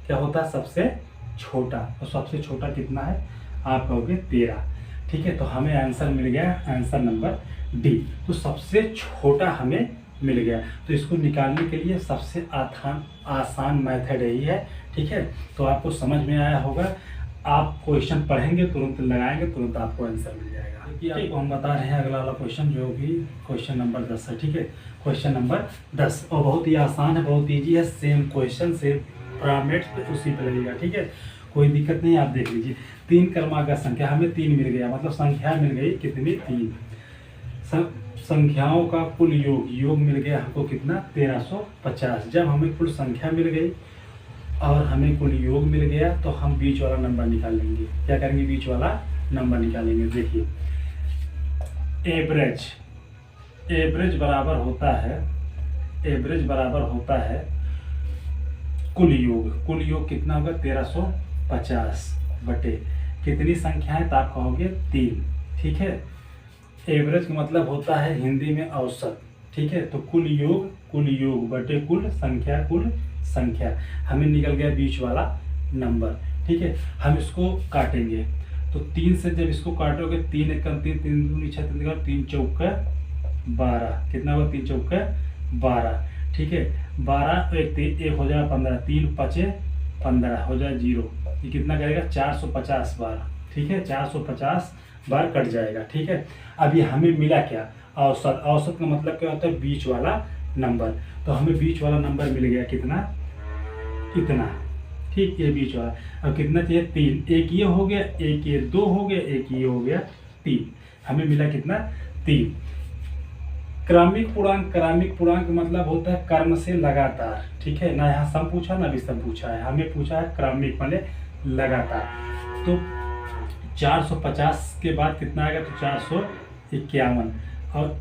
क्या होता है? सबसे छोटा। तो सबसे छोटा कितना है? आप कहोगे 13। ठीक है, तो हमें आंसर मिल गया, आंसर नंबर डी। तो सबसे छोटा हमें मिल गया। तो इसको निकालने के लिए सबसे आसान मेथड यही है। ठीक है, तो आपको समझ में आया होगा। आप क्वेश्चन पढ़ेंगे, तुरंत लगाएंगे, तुरंत आपको आंसर मिल जाएगा। देखिए आपको हम बता रहे हैं अगला वाला क्वेश्चन, जो भी क्वेश्चन नंबर 10 है। ठीक है, क्वेश्चन नंबर 10, और बहुत ही आसान है, बहुत ईजी है। सेम क्वेश्चन, सेम फॉर्मेट पे उसी पे लगेगा। ठीक है, कोई दिक्कत नहीं, आप देख लीजिए। 3 क्रमागत संख्या, हमें 3 मिल गया, मतलब संख्या मिल गई कितनी? 3। संख्याओं का कुल योग मिल गया हमको कितना? 1350। जब हमें कुल संख्या मिल गई और हमें कुल योग मिल गया, तो हम बीच वाला नंबर निकाल लेंगे। क्या करेंगे? बीच वाला नंबर निकालेंगे। देखिए एवरेज बराबर होता है, एवरेज बराबर होता है कुल योग। कुल योग कितना होगा? 1350 बटे कितनी संख्या है? तो आप कहोगे 3। ठीक है, एवरेज का मतलब होता है हिंदी में औसत। ठीक है। तो कुल योग बटे कुल संख्या हमें निकल गया बीच वाला नंबर। ठीक है, हम इसको काटेंगे तो 3 से जब इसको काटोगे 3 एक 3 3 दूनी 6 3 चौका 12, कितना होगा 3 चौका 12। ठीक है, 12 एक हो जाएगा 15, 3 पचे 15 हो जाए 0, ये कितना करेगा 450 बार। ठीक है, 450 बार कट जाएगा। ठीक है, अब ये हमें मिला क्या, औसत। औसत का मतलब क्या होता है, बीच वाला नंबर। तो हमें बीच वाला नंबर मिल गया कितना, इतना। ठीक, ये बीच वाला। अब कितना चाहिए, 3। एक ये हो गया, एक ये 2 हो गया, एक ये हो गया 3। हमें मिला कितना, 3। क्रमिक पूर्णांक मतलब होता है कर्म से लगातार। ठीक है ना, यहाँ सम पूछा ना विषम पूछा है, हमें पूछा है क्रमिक माने लगातार। तो 450 के बाद कितना आएगा, तो 451, और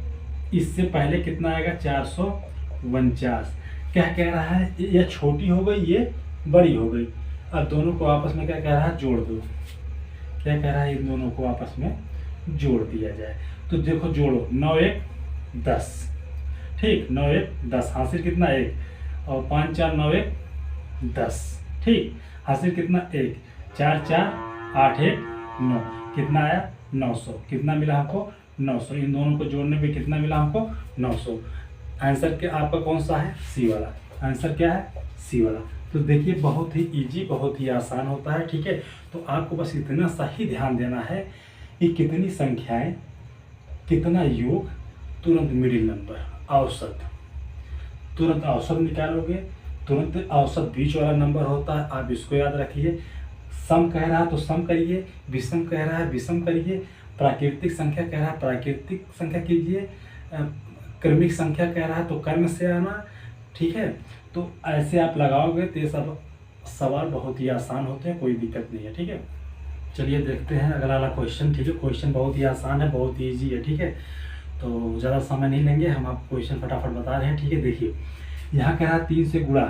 इससे पहले कितना आएगा 449। क्या कह रहा है, ये छोटी हो गई, ये बड़ी हो गई। अब दोनों को आपस में क्या कह रहा है, जोड़ दो। क्या कह रहा है, इन दोनों को आपस में जोड़ दिया जाए। तो देखो जोड़ो, 9 1 10। ठीक, 9 1 10, हासिल कितना 1, और 5 4 9 1 10। ठीक, हासिल कितना 1, 4 4 8 1 9, कितना आया 900। कितना मिला हमको, 900। इन दोनों को जोड़ने पे कितना मिला हमको, 900। आंसर क्या आपका कौन सा है, सी वाला। आंसर क्या है, सी वाला। तो देखिए बहुत ही इजी, बहुत ही आसान होता है। ठीक है, तो आपको बस इतना सही ध्यान देना है कि कितनी संख्याएं, कितना योग, तुरंत मिडिल नंबर, औसत। तुरंत औसत निकालोगे, तुरंत औसत बीच वाला नंबर होता है, आप इसको याद रखिए। सम कह रहा है तो सम करिए, विषम कह रहा है विषम करिए, प्राकृतिक संख्या कह रहा है प्राकृतिक संख्या कीजिए, क्रमिक संख्या कह रहा है तो कर्म से आना। ठीक है, तो ऐसे आप लगाओगे तो ये सब सवाल बहुत ही आसान होते हैं, कोई दिक्कत नहीं है। ठीक है, चलिए देखते हैं अगला वाला क्वेश्चन। ठीक है, क्वेश्चन बहुत ही आसान है, बहुत ही ईजी है। ठीक है, तो ज़्यादा समय नहीं लेंगे, हम आपको क्वेश्चन फटाफट बता रहे हैं। ठीक है, देखिए यहाँ कह रहा 3 से गुणा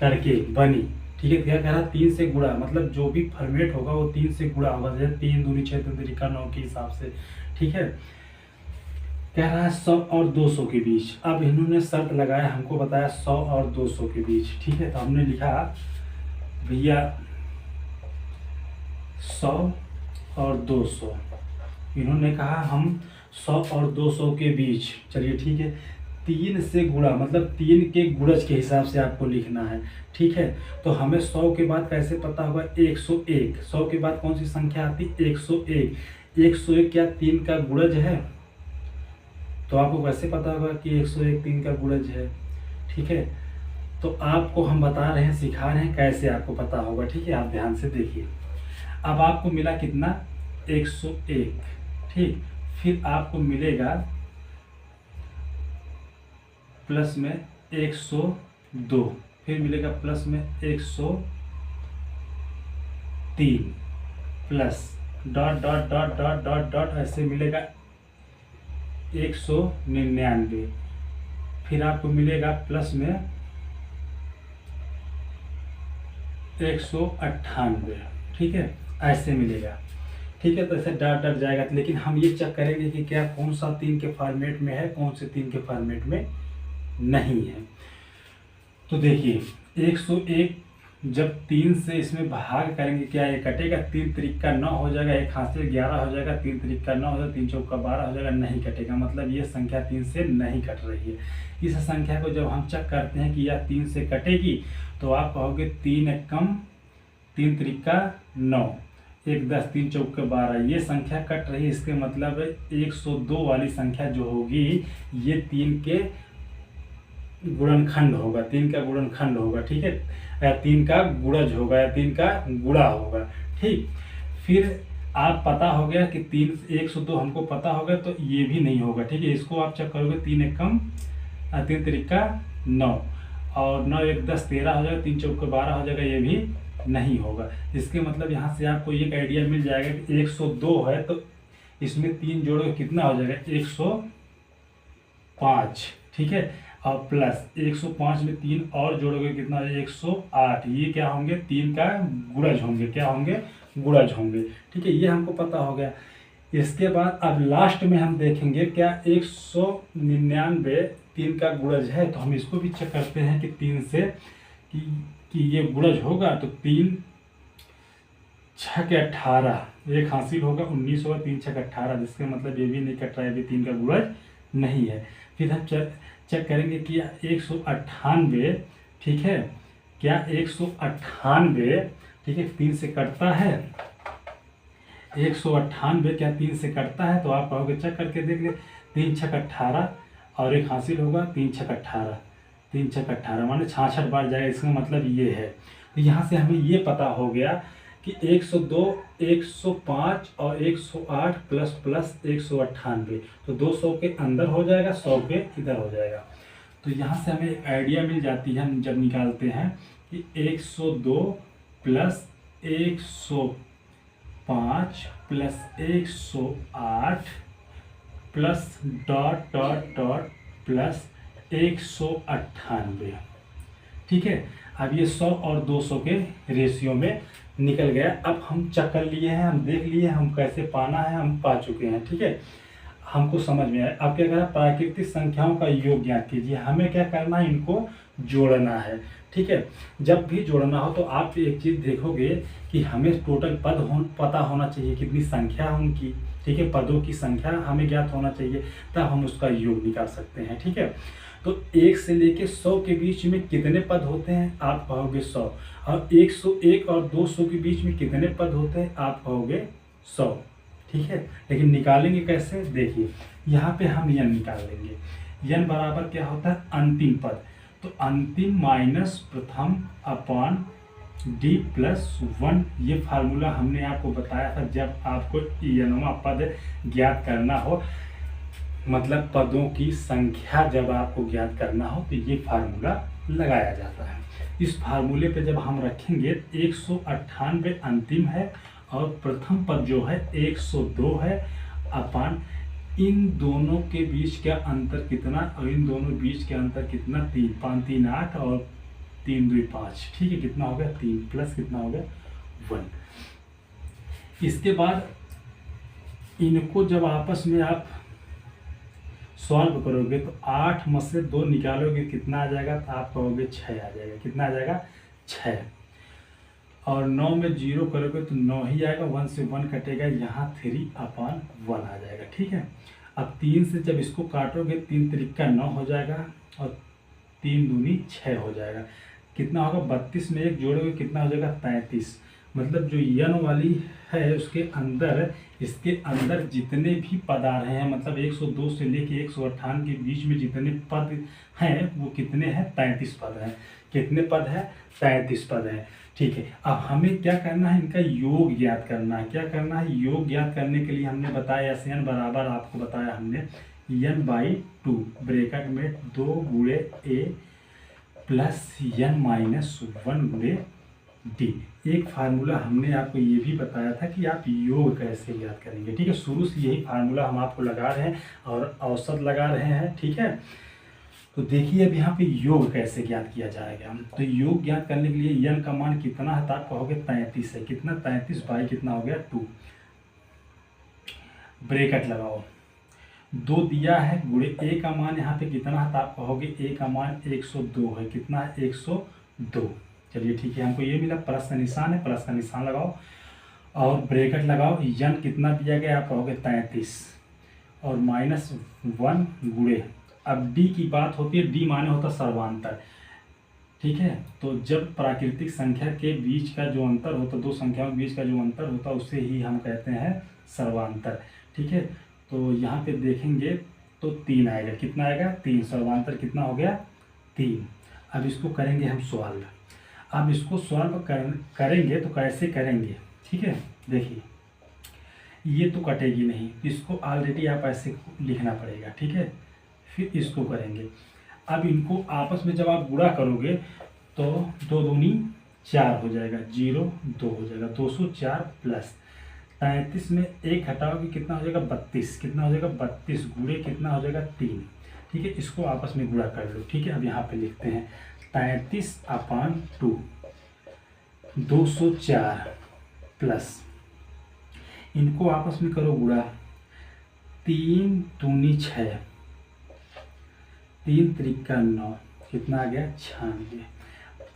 करके बनी। ठीक है, क्या कह रहा 3 से गुणा, मतलब जो भी फॉर्मेट होगा वो 3 से गुणा होगा, जैसे 3 दूनी 6 3 त्रिका 9 के हिसाब से। ठीक है, कह रहा है 100 और 200 के बीच। अब इन्होंने शर्त लगाया, हमको बताया 100 और 200 के बीच। ठीक है, तो हमने लिखा भैया 100 और 200। इन्होंने कहा हम 100 और 200 के बीच। चलिए ठीक है, 3 से गुणा मतलब 3 के गुणज के हिसाब से आपको लिखना है। ठीक है, तो हमें 100 के बाद कैसे पता होगा, 101। 100 के बाद कौन सी संख्या आती, 101। 101 क्या 3 का गुणज है, तो आपको कैसे पता होगा कि 101 3 का गुणज है। ठीक है, तो आपको हम बता रहे हैं, सिखा रहे हैं कैसे आपको पता होगा। ठीक है, आप ध्यान से देखिए। अब आपको मिला कितना, 101। ठीक, फिर आपको मिलेगा प्लस में 102, फिर मिलेगा प्लस में 103, plus dot dot dot dot dot dot ऐसे मिलेगा 199, फिर आपको मिलेगा प्लस में 198। ठीक है, ऐसे मिलेगा। ठीक है, तो ऐसे डॉट डॉट जाएगा, लेकिन हम ये चेक करेंगे कि क्या कौन सा 3 के फॉर्मेट में है, कौन से 3 के फॉर्मेट में नहीं है। तो देखिए 101 जब 3 से इसमें भाग करेंगे, क्या ये कटेगा, 3 त्रिका 9 हो जाएगा, एक हासिल 11 हो जाएगा, 3 त्रिका 9 हो जाएगा, 3 चौका 12 हो जाएगा, नहीं कटेगा। मतलब ये संख्या 3 से नहीं कट रही है। इस संख्या को जब हम चेक करते हैं कि यह 3 से कटेगी, तो आप कहोगे 3 एकम 3 त्रिका 9, 1 10 3 चौके 12, ये संख्या कट रही है। इसके मतलब 102 वाली संख्या जो होगी ये 3 के गुणनखंड होगा, 3 का गुणनखंड होगा। ठीक है, या 3 का गुणज होगा, या 3 का गुणा होगा। ठीक, फिर आप पता हो गया कि 102 हमको पता होगा, तो ये भी नहीं होगा। ठीक है, इसको आप चेक करोगे, 3 एकम 3 त्रिका 9, और 9 1 10 13 हो जाएगा, 3 चौके 12 हो जाएगा, ये भी नहीं होगा। इसके मतलब यहाँ से आपको एक आइडिया मिल जाएगा कि 102 है तो इसमें 3 जोड़ोगे कितना हो जाएगा, 105। ठीक है, और प्लस 105 में 3 और जोड़ोगे कितना हो जाएगा, 108। ये क्या होंगे, 3 का गुणज होंगे, क्या होंगे, गुणज होंगे। ठीक है, ये हमको पता हो गया। इसके बाद अब लास्ट में हम देखेंगे क्या 199 3 का गुणज है, तो हम इसको भी चेक करते हैं कि 3 से कि ये गुणज होगा। तो 3 6 के 18, एक हासिल होगा 19 होगा, 3 6 18, जिसका मतलब ये भी नहीं कट रहा है, भी 3 का गुणज नहीं है। फिर हम चेक करेंगे कि 198, ठीक है, क्या 198, ठीक है, 3 से कटता है, 198 क्या 3 से कटता है? तो आप कहोगे चेक करके देख ले, 3 6 18 और एक हासिल होगा 3 6 18, 3 6 18 माने 66 बार जाएगा, इसका मतलब ये है। तो यहाँ से हमें ये पता हो गया कि 102, 105 और 108 प्लस प्लस 198, तो 200 के अंदर हो जाएगा, 100 के इधर हो जाएगा। तो यहाँ से हमें एक आइडिया मिल जाती है हम जब निकालते हैं कि 102 plus 105 plus 108 plus dot dot dot plus 198, ठीक है। अब ये 100 और 200 के रेशियो में निकल गया। अब हम चेक कर लिए हैं, हम देख लिए हम कैसे पाना है, हम पा चुके हैं, ठीक है, हमको समझ में आया। अब क्या करना है, प्राकृतिक संख्याओं का योग ज्ञात कीजिए। हमें क्या करना है, इनको जोड़ना है, ठीक है। जब भी जोड़ना हो तो आप एक चीज़ देखोगे कि हमें टोटल पता होना चाहिए, कितनी संख्या है उनकी, ठीक है, पदों की संख्या हमें ज्ञात होना चाहिए, तब हम उसका योग निकाल सकते हैं, ठीक है। तो 1 से लेके 100 के बीच में कितने पद होते हैं? आप कहोगे 100। और 101 और 200 के बीच में कितने पद होते हैं? आप कहोगे 100, ठीक है। लेकिन निकालेंगे कैसे? देखिए, यहाँ पे हम यन निकाल लेंगे। यन बराबर क्या होता है? अंतिम पद। तो अंतिम माइनस प्रथम अपॉन डी प्लस 1, ये फार्मूला हमने आपको बताया था जब आपको यनवा पद ज्ञात करना हो, मतलब पदों की संख्या जब आपको ज्ञात करना हो तो ये फार्मूला लगाया जाता है। इस फार्मूले पे जब हम रखेंगे 198 अंतिम है और प्रथम पद जो है 102 है, अपान इन दोनों के बीच का अंतर कितना, और इन दोनों बीच के अंतर कितना, 3 5 3 8 और 3 2 5, ठीक है, कितना हो गया 3 प्लस कितना हो गया 1। इसके बाद इनको जब आपस में आप सॉल्व करोगे तो 8 में से 2 निकालोगे, कितना आ जाएगा? तो आप कहोगे 6 आ जाएगा। कितना आ जाएगा? 6। और 9 में 0 करोगे तो 9 ही आएगा, 1 से 1 कटेगा, यहाँ 3/1 आ जाएगा, ठीक है। अब 3 से जब इसको काटोगे, 3 त्रिका 9 हो जाएगा और 3 दूनी 6 हो जाएगा। कितना होगा? 32 में 1 जोड़ोगे कितना हो जाएगा? 33। मतलब जो यन वाली है उसके अंदर, इसके अंदर जितने भी पद आ रहे हैं, मतलब 102 से लेके 198 के बीच में जितने पद हैं वो कितने हैं? 33 पद हैं। कितने पद हैं? 33 पद हैं, ठीक है। अब हमें क्या करना है? इनका योग ज्ञात करना है। क्या करना है? योग ज्ञात करने के लिए हमने बताया SN बराबर, आपको बताया हमने n/2 ब्रैकेट में 2 गुणे a प्लस n-1 गुणे डी। एक फार्मूला हमने आपको ये भी बताया था कि आप योग कैसे ज्ञात करेंगे, ठीक है। शुरू से यही फार्मूला हम आपको लगा रहे हैं और औसत लगा रहे हैं, ठीक है। तो देखिए अब यहाँ पे योग कैसे ज्ञात किया जाएगा। तो योग ज्ञात करने के लिए n का मान कितना है? तो आप कहोगे 33 है। कितना? 33 बाई कितना हो गया? 2। ब्रैकेट लगाओ, 2 दिया है, गुणे a का मान यहाँ पे कितना है? तो आप कहोगे a का मान 102 है। कितना है? 102। चलिए ठीक है, हमको ये मिला, प्लस का निशान है, प्लस का निशान लगाओ और ब्रैकेट लगाओ। यन कितना दिया गया? आप कहोगे 33 और -1 गुणे, अब डी की बात होती है, डी माने होता सर्वांतर, ठीक है। तो जब प्राकृतिक संख्या के बीच का जो अंतर होता, दो संख्याओं के बीच का जो अंतर होता, उसे ही हम कहते हैं सर्वांतर, ठीक है। तो यहाँ पे देखेंगे तो 3 आएगा। कितना आएगा? 3। सर्वांतर कितना हो गया? 3। अब इसको करेंगे हम सॉल्व। अब इसको सॉल्व करेंगे तो कैसे करेंगे, ठीक है। देखिए, ये तो कटेगी नहीं, इसको ऑलरेडी आप ऐसे लिखना पड़ेगा, ठीक है। फिर इसको करेंगे। अब इनको आपस में जब आप गुणा करोगे तो 2 दूनी 4 हो जाएगा, 0 2 हो जाएगा, 204 प्लस 33 में 1 घटाओगे कितना हो जाएगा? 32। कितना हो जाएगा? 32 गुणे कितना हो जाएगा? 3, ठीक है। इसको आपस में गुणा कर लो, ठीक है। अब यहाँ पे लिखते हैं 33/2 204 प्लस इनको आपस में करो गुणा, 3 दूनी 6, 3 त्रिका 9, कितना आ गया 96।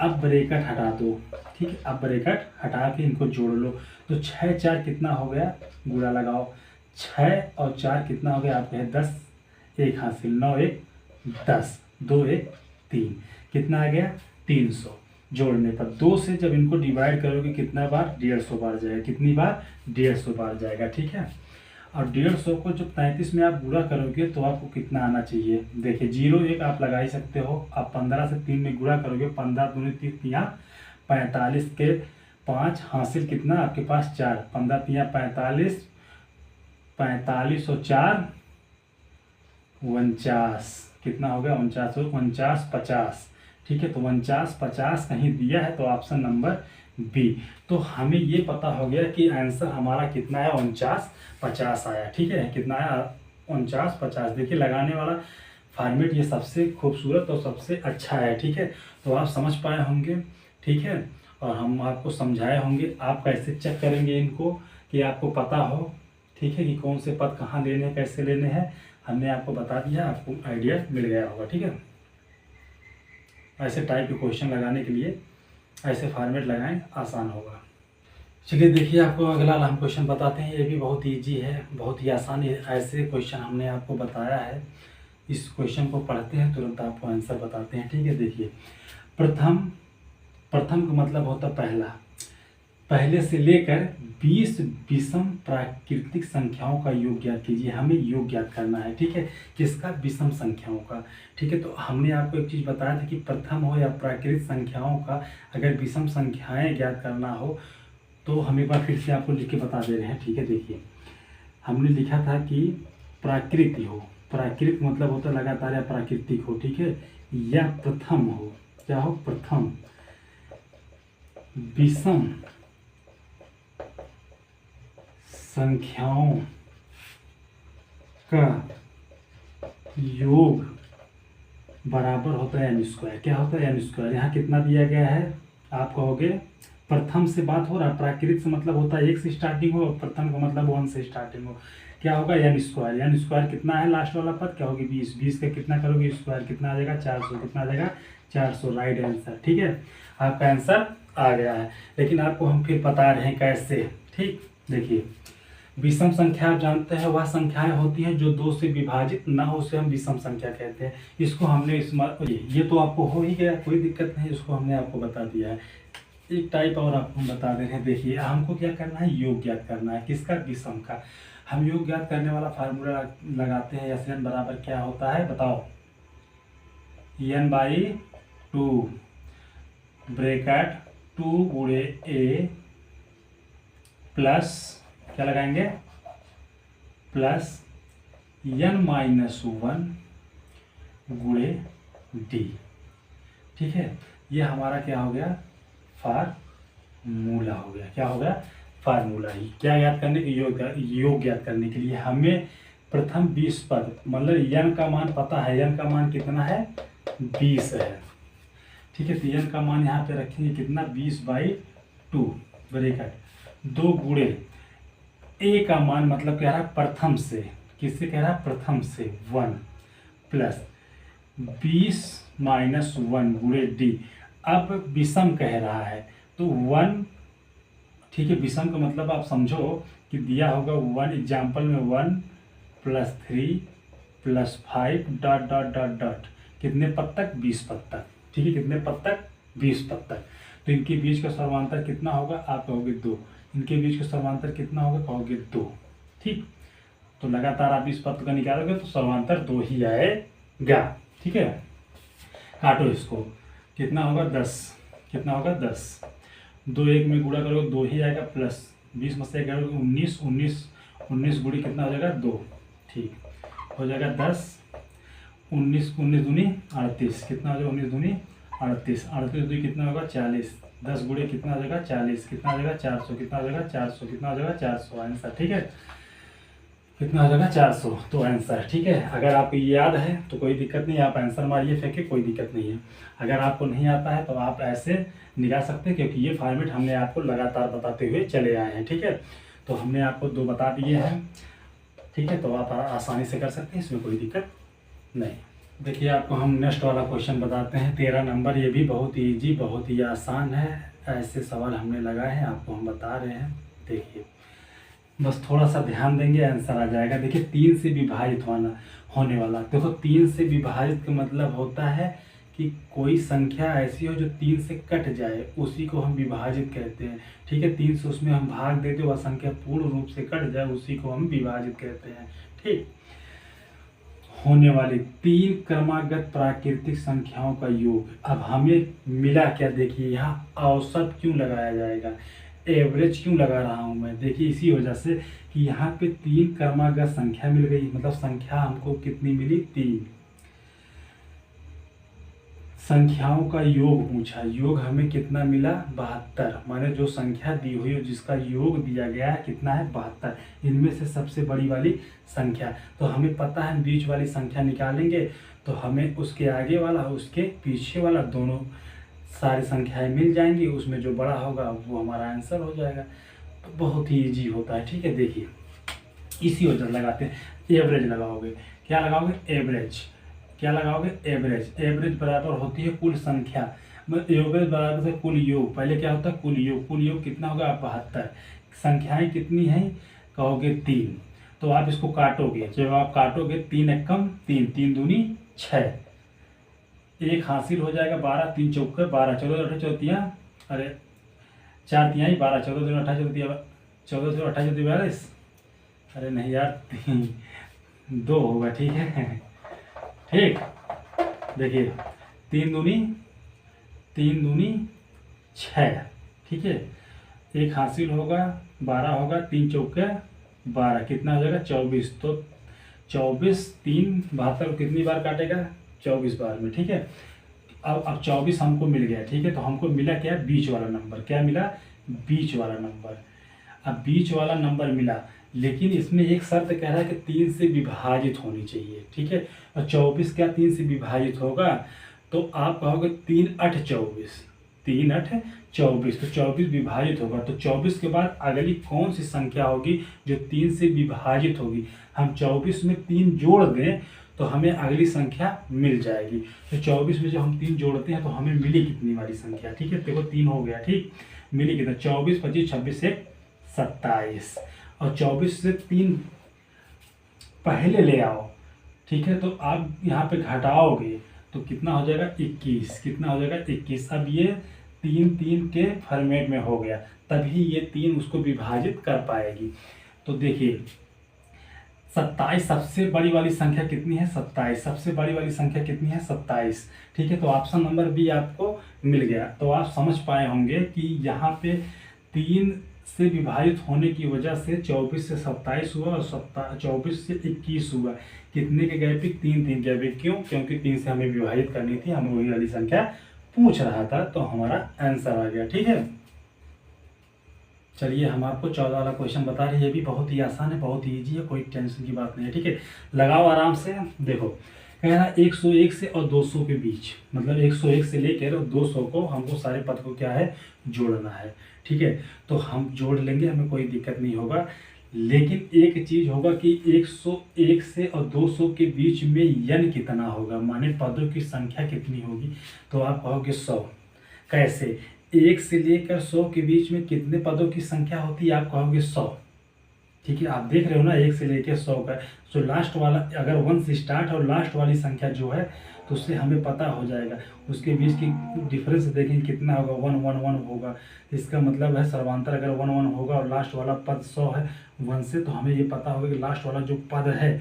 अब ब्रैकेट हटा दो, ठीक है, अब ब्रैकेट हटा के इनको जोड़ लो, तो 6 4 कितना हो गया, गुणा लगाओ, 6 और 4 कितना हो गया आपके 10, 1 हासिल, 9 1 10, 2 1 3, कितना आ गया 300। जोड़ने पर 2 से जब इनको डिवाइड करोगे कितना बार, 150 बार जाएगा, कितनी बार, 150 बार जाएगा, ठीक है। और 150 को जब 33 में आप गुणा करोगे तो आपको कितना आना चाहिए, देखिए 0 1 आप लगा ही सकते हो। आप 15 से 3 में गुणा करोगे, 15 दूनी 3 यहाँ 45 के 5 हासिल, कितना आपके पास 4, 15 यहाँ 45, 45 और 4 49, कितना हो गया 49 और 49 50, ठीक है। तो 49 50 कहीं दिया है तो ऑप्शन नंबर बी। तो हमें ये पता हो गया कि आंसर हमारा कितना है 49 50 आया, ठीक है। कितना आया 49 50। देखिए लगाने वाला फॉर्मेट ये सबसे खूबसूरत और सबसे अच्छा है, ठीक है। तो आप समझ पाए होंगे, ठीक है, और हम आपको समझाए होंगे आप कैसे चेक करेंगे इनको, कि आपको पता हो, ठीक है, कि कौन से पद कहाँ लेने हैं, कैसे लेने हैं, हमने आपको बता दिया, आपको आइडिया मिल गया होगा, ठीक है। ऐसे टाइप के क्वेश्चन लगाने के लिए ऐसे फॉर्मेट लगाएं, आसान होगा। चलिए देखिए आपको अगला हम क्वेश्चन बताते हैं, ये भी बहुत इजी है, बहुत ही आसान है। ऐसे क्वेश्चन हमने आपको बताया है, इस क्वेश्चन को पढ़ते हैं तुरंत आपको आंसर बताते हैं, ठीक है। देखिए प्रथम, प्रथम का मतलब होता पहला, पहले से लेकर 20 विषम प्राकृतिक संख्याओं का योग ज्ञात कीजिए। हमें योग ज्ञात करना है, ठीक है, किसका, विषम संख्याओं का, ठीक है। तो हमने आपको एक चीज़ बताया था कि प्रथम हो या प्राकृतिक संख्याओं का अगर विषम संख्याएं ज्ञात करना हो तो हम एक बार फिर से आपको लिख के बता दे रहे हैं, ठीक है। देखिए हमने लिखा था कि प्राकृतिक हो, प्राकृतिक मतलब होता है लगातार या प्राकृतिक हो, ठीक है, या प्रथम हो, क्या हो, प्रथम विषम संख्याओं का योग बराबर होता है n स्क्वायर। क्या होता है n स्क्वायर, यहाँ कितना दिया गया है, आप कहोगे प्रथम से बात हो रहा है, प्राकृतिक से मतलब होता है 1 से स्टार्टिंग हो, प्रथम का मतलब 1 से स्टार्टिंग हो, क्या होगा n स्क्वायर। n स्क्वायर कितना है लास्ट वाला पद, क्या होगी 20, 20 का कितना करोगे स्क्वायर, कितना आ जाएगा 400, कितना आ जाएगा 400, राइट आंसर, ठीक है। आपका आंसर आ गया है, लेकिन आपको हम फिर बता रहे हैं कैसे, ठीक। देखिए विषम संख्या आप जानते हैं वह संख्याएं होती हैं जो 2 से विभाजित ना हो, उसे हम विषम संख्या कहते हैं। इसको हमने ये तो आपको हो ही गया, कोई दिक्कत नहीं, इसको हमने आपको बता दिया है। एक टाइप और आपको बता दे रहे हैं, देखिए हमको क्या करना है, योग ज्ञात करना है, किसका, विषम का। हम योग ज्ञात करने वाला फार्मूला लगाते हैं, SN बराबर क्या होता है बताओ, n/2 ब्रैकेट 2 गुणे a प्लस क्या लगाएंगे, प्लस n-1 गुणे d, ठीक है। ये हमारा क्या हो गया, फार्मूला हो गया, क्या हो गया, फार्मूला ही। क्या याद करने के, योग याद करने के लिए हमें प्रथम 20 पद, मतलब n का मान पता है, n का मान कितना है 20 है, ठीक है। तो n का मान यहाँ पे रखेंगे कितना, 20/2 ब्रैकेट 2 गुणे a का मान मतलब कह रहा है प्रथम से, किससे कह रहा है, प्रथम से 1 प्लस 20-1 गुणे d। अब विषम कह रहा है तो 1, ठीक है, विषम का मतलब आप समझो कि दिया होगा 1, एग्जाम्पल में 1 + 3 + 5 ... कितने पद तक, 20 पद तक, ठीक है, कितने पद तक, 20 पद तक। तो इनके बीच का सर्वांतर कितना होगा, आप कहोगे 2, इनके बीच का सर्वांतर कितना होगा, कहोगे 2, ठीक। तो लगातार आप इस पद का निकालोगे तो सर्वांतर 2 ही आएगा, ठीक है। काटो इसको, कितना होगा 10, कितना होगा 10, 2 1 में गुणा करोगे 2 ही आएगा, प्लस 20 में से करोगे 19, 19 गुणी कितना हो जाएगा 2, ठीक हो जाएगा 10, 19 दूनी 38, कितना हो जाएगा 19 दूनी 38, 38 दूनी कितना होगा 40, 10 गुणे कितना हो जाएगा 40, कितना हो जाएगा 400, कितना हो जाएगा 400, कितना हो जाएगा 400, आंसर, ठीक है, कितना हो जाएगा 400, तो आंसर, ठीक है। अगर आपको याद है तो कोई दिक्कत नहीं, आप आंसर मारिए फेंके, कोई दिक्कत नहीं है। अगर आपको नहीं आता है तो आप ऐसे निकाल सकते हैं, क्योंकि ये फॉर्मेट हमने आपको लगातार बताते हुए चले आए हैं, ठीक है। तो हमने आपको 2 बता दिए हैं, ठीक है। तो आप आसानी से कर सकते हैं, इसमें कोई दिक्कत नहीं। देखिए आपको हम नेक्स्ट वाला क्वेश्चन बताते हैं, 13 नंबर। ये भी बहुत ही ईजी, बहुत ही आसान है। ऐसे सवाल हमने लगाए हैं, आपको हम बता रहे हैं। देखिए बस थोड़ा सा ध्यान देंगे, आंसर आ जाएगा। देखिए 3 से विभाजित होने वाला, देखो 3 से विभाजित का मतलब होता है कि कोई संख्या ऐसी हो जो 3 से कट जाए, उसी को हम विभाजित कहते हैं, ठीक है। 3 से उसमें हम भाग देते, वह संख्या पूर्ण रूप से कट जाए, उसी को हम विभाजित कहते हैं, ठीक। होने वाली 3 क्रमागत प्राकृतिक संख्याओं का योग। अब हमें मिला क्या, देखिए यहाँ औसत क्यों लगाया जाएगा, एवरेज क्यों लगा रहा हूँ मैं, देखिए इसी वजह से कि यहाँ पे 3 क्रमागत संख्या मिल गई, मतलब संख्या हमको कितनी मिली, 3। संख्याओं का योग पूछा, योग हमें कितना मिला, 72। माने जो संख्या दी हुई है जिसका योग दिया गया है कितना है, 72। इनमें से सबसे बड़ी वाली संख्या, तो हमें पता है बीच वाली संख्या निकालेंगे तो हमें उसके आगे वाला उसके पीछे वाला दोनों सारी संख्याएं मिल जाएंगी, उसमें जो बड़ा होगा वो हमारा आंसर हो जाएगा। तो बहुत ही ईजी होता है, ठीक है। देखिए इसी वजह लगाते हैं, एवरेज लगाओगे, क्या लगाओगे, एवरेज, क्या लगाओगे, एवरेज। एवरेज बराबर होती है कुल संख्या, एवरेज बराबर है कुल योग। पहले क्या होता है, कुल योग। कुल योग कितना होगा, 72। संख्याएं कितनी हैं, कहोगे 3, तो आप इसको काटोगे, जब आप काटोगे 3 एकम 3, 3 दूनी 6, 1 हासिल हो जाएगा, 12, 3 चौके 12, 14 18 चौथियाँ, अरे 4 तिहाई 12, 14 दूनी 28 चौथिया 14 से 28 चौथी 42, अरे नहीं यार 2 होगा, ठीक है, ठीक। देखिए 3 दूनी 6, ठीक है। 1 हासिल होगा, 12 होगा, 3 चौके 12, कितना हो जाएगा, 24। तो 24, 3 72 कितनी बार काटेगा, 24 बार में, ठीक है। अब 24 हमको मिल गया, ठीक है। तो हमको मिला क्या, बीच वाला नंबर, क्या मिला, बीच वाला नंबर। अब बीच वाला नंबर मिला, लेकिन इसमें एक शर्त कह रहा है कि 3 से विभाजित होनी चाहिए, ठीक है। और 24 क्या 3 से विभाजित होगा, तो आप कहोगे 3 8 24, 3 8 24, तो 24 विभाजित होगा। तो 24 के बाद अगली कौन सी संख्या होगी जो 3 से विभाजित होगी, हम 24 में 3 जोड़ दें तो हमें अगली संख्या मिल जाएगी। तो 24 में जब हम 3 जोड़ते हैं तो हमें मिली कितनी वाली संख्या, ठीक है। देखो 3 हो गया, ठीक, मिली कितना, 24 25 26 से 27, और 24 से 3 पहले ले आओ, ठीक है। तो आप यहाँ पे घटाओगे तो कितना हो जाएगा, 21, कितना हो जाएगा, 21। अब ये 3 3 के फॉर्मेट में हो गया, तभी ये 3 उसको विभाजित कर पाएगी। तो देखिए 27 सबसे बड़ी वाली संख्या कितनी है, 27, सबसे बड़ी वाली संख्या कितनी है, 27, ठीक है। तो ऑप्शन नंबर बी आपको मिल गया। तो आप समझ पाए होंगे कि यहाँ पे 3 से विभाजित होने की वजह से 24 से 27 हुआ और 24 से 21 हुआ, कितने के गए पे, 3 3 के गए। क्यों, क्योंकि 3 से हमें विभाजित करनी थी, हमें वही वाली संख्या पूछ रहा था, तो हमारा आंसर आ गया, ठीक है। चलिए हम आपको 14 वाला क्वेश्चन बता रहे हैं, ये भी बहुत ही आसान है, बहुत ही ईजी है, कोई टेंशन की बात नहीं है, ठीक है। लगाओ आराम से। देखो कह रहा है 101 से और 200 के बीच, मतलब 101 से लेकर 200 को हमको सारे पद को क्या है, जोड़ना है, ठीक है। तो हम जोड़ लेंगे, हमें कोई दिक्कत नहीं होगा। लेकिन एक चीज़ होगा कि 101 से और 200 के बीच में यन कितना होगा, माने पदों की संख्या कितनी होगी। तो आप कहोगे 100। कैसे, 1 से लेकर 100 के बीच में कितने पदों की संख्या होती है, आप कहोगे 100, ठीक है। आप देख रहे हो ना, 1 से लेकर 100 का, तो लास्ट वाला अगर 1 से स्टार्ट और लास्ट वाली संख्या जो है तो उससे हमें पता हो जाएगा, उसके बीच की डिफरेंस देखेंगे कितना होगा, 1 1 1 होगा। इसका मतलब है सर्वांतर अगर 1 1 होगा और लास्ट वाला पद 100 है 1 से, तो हमें ये पता होगा कि लास्ट वाला जो पद है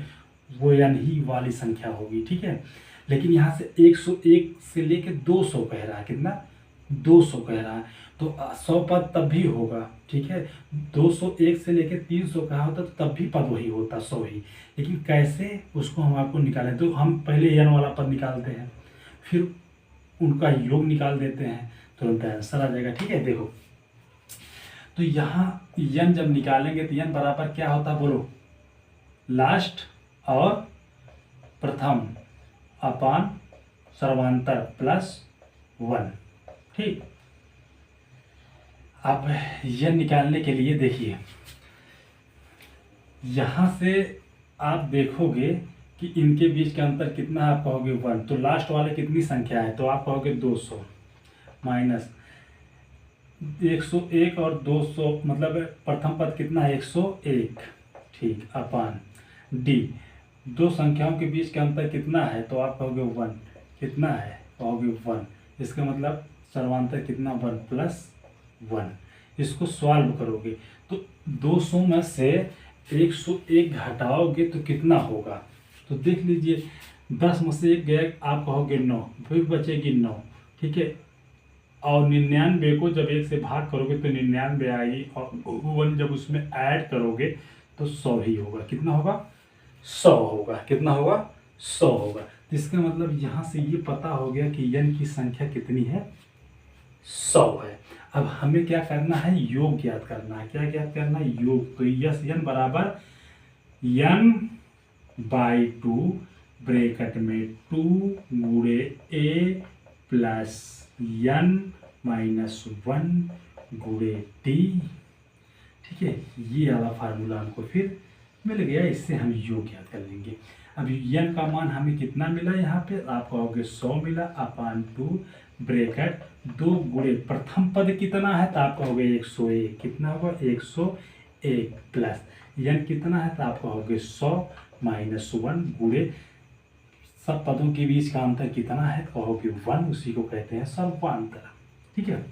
वो यानी ही वाली संख्या होगी, ठीक है। लेकिन यहाँ से 101 से लेकर 200 कह रहा है, कितना, 200 कह रहा है, तो 100 पद तब भी होगा, ठीक है। 201 से लेकर 300 कहा होता तो तब भी पद वही होता, 100 ही। लेकिन कैसे उसको हम आपको निकालें, तो हम पहले यन वाला पद निकालते हैं, फिर उनका योग निकाल देते हैं, तुरंत आंसर आ जाएगा, ठीक है। देखो तो यहाँ यन जब निकालेंगे तो यन बराबर क्या होता है, बोलो, लास्ट और प्रथम अपान सर्वांतर प्लस 1, ठीक। अब यह निकालने के लिए देखिए यहाँ से आप देखोगे कि इनके बीच का अंतर कितना है, आप कहोगे 1। तो लास्ट वाले कितनी संख्या है, तो आप कहोगे 200 माइनस 101 और 200, मतलब प्रथम पद कितना है 101, ठीक, अपान डी। दो संख्याओं के बीच का अंतर कितना है, तो आप कहोगे 1। कितना है, कहोगे 1। इसका मतलब सर्वांतर कितना, 1 प्लस 1। इसको सॉल्व करोगे तो 200 में से 101 घटाओगे तो कितना होगा, तो देख लीजिए 10 में से 1 गया, आप कहोगे 9, फिर बचेगी 9, ठीक है। और 99 को जब 1 से भाग करोगे तो 99 आएगी, और 1 जब उसमें ऐड करोगे तो 100 ही होगा। कितना होगा, 100 होगा। कितना होगा, 100 होगा। तो इसका मतलब यहाँ से ये पता हो गया कि n की संख्या कितनी है, 100 है। अब हमें क्या करना है, योग ज्ञात करना है। क्या ज्ञात करना है, योग। तो यस n बराबर n/2 ब्रैकेट में 2 गुणे a प्लस n-1 गुणे टी, ठीक है। ये वाला फार्मूला हमको फिर मिल गया, इससे हम योग ज्ञात कर लेंगे। अब n का मान हमें कितना मिला यहाँ पे, आप कहोगे 100 मिला, अपान 2 ब्रैकेट 2 गुणे प्रथम पद कितना है, तो आप कहोगे 101। कितना होगा, 101 प्लस n कितना है, तो आप कहोगे 100 माइनस 1 गुणे सब पदों के बीच का अंतर कितना है, कहोगे 1। उसी को कहते हैं सर्वांतर, ठीक है।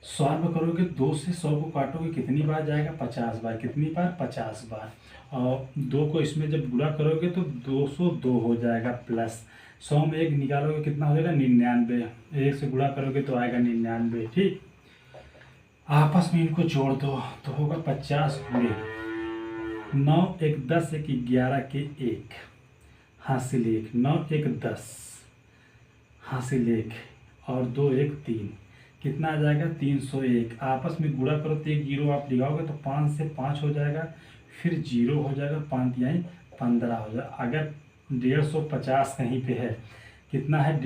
सॉल्व करोगे, 2 से 100 को काटोगे कितनी बार जाएगा, 50 बार। कितनी बार, 50 बार। और 2 को इसमें जब गुणा करोगे तो 202 हो जाएगा, प्लस 100 में 1 निकालोगे कितना हो जाएगा, 99। 1 से गुणा करोगे तो आएगा 99, ठीक। आपस में इनको जोड़ दो तो होगा 50 गुणे 9 1 10 1 11 के 1 हासिल 1, 9 1 10 हासिल 1 और 2 1 3, कितना आ जाएगा, 301। आपस में गुणा करो तो 1 जीरो आप लगाओगे तो 5 से 5 हो जाएगा, फिर 0 हो जाएगा, 5 यानी 15 हो जाएगा। अगर 150 कहीं पे है, कितना है,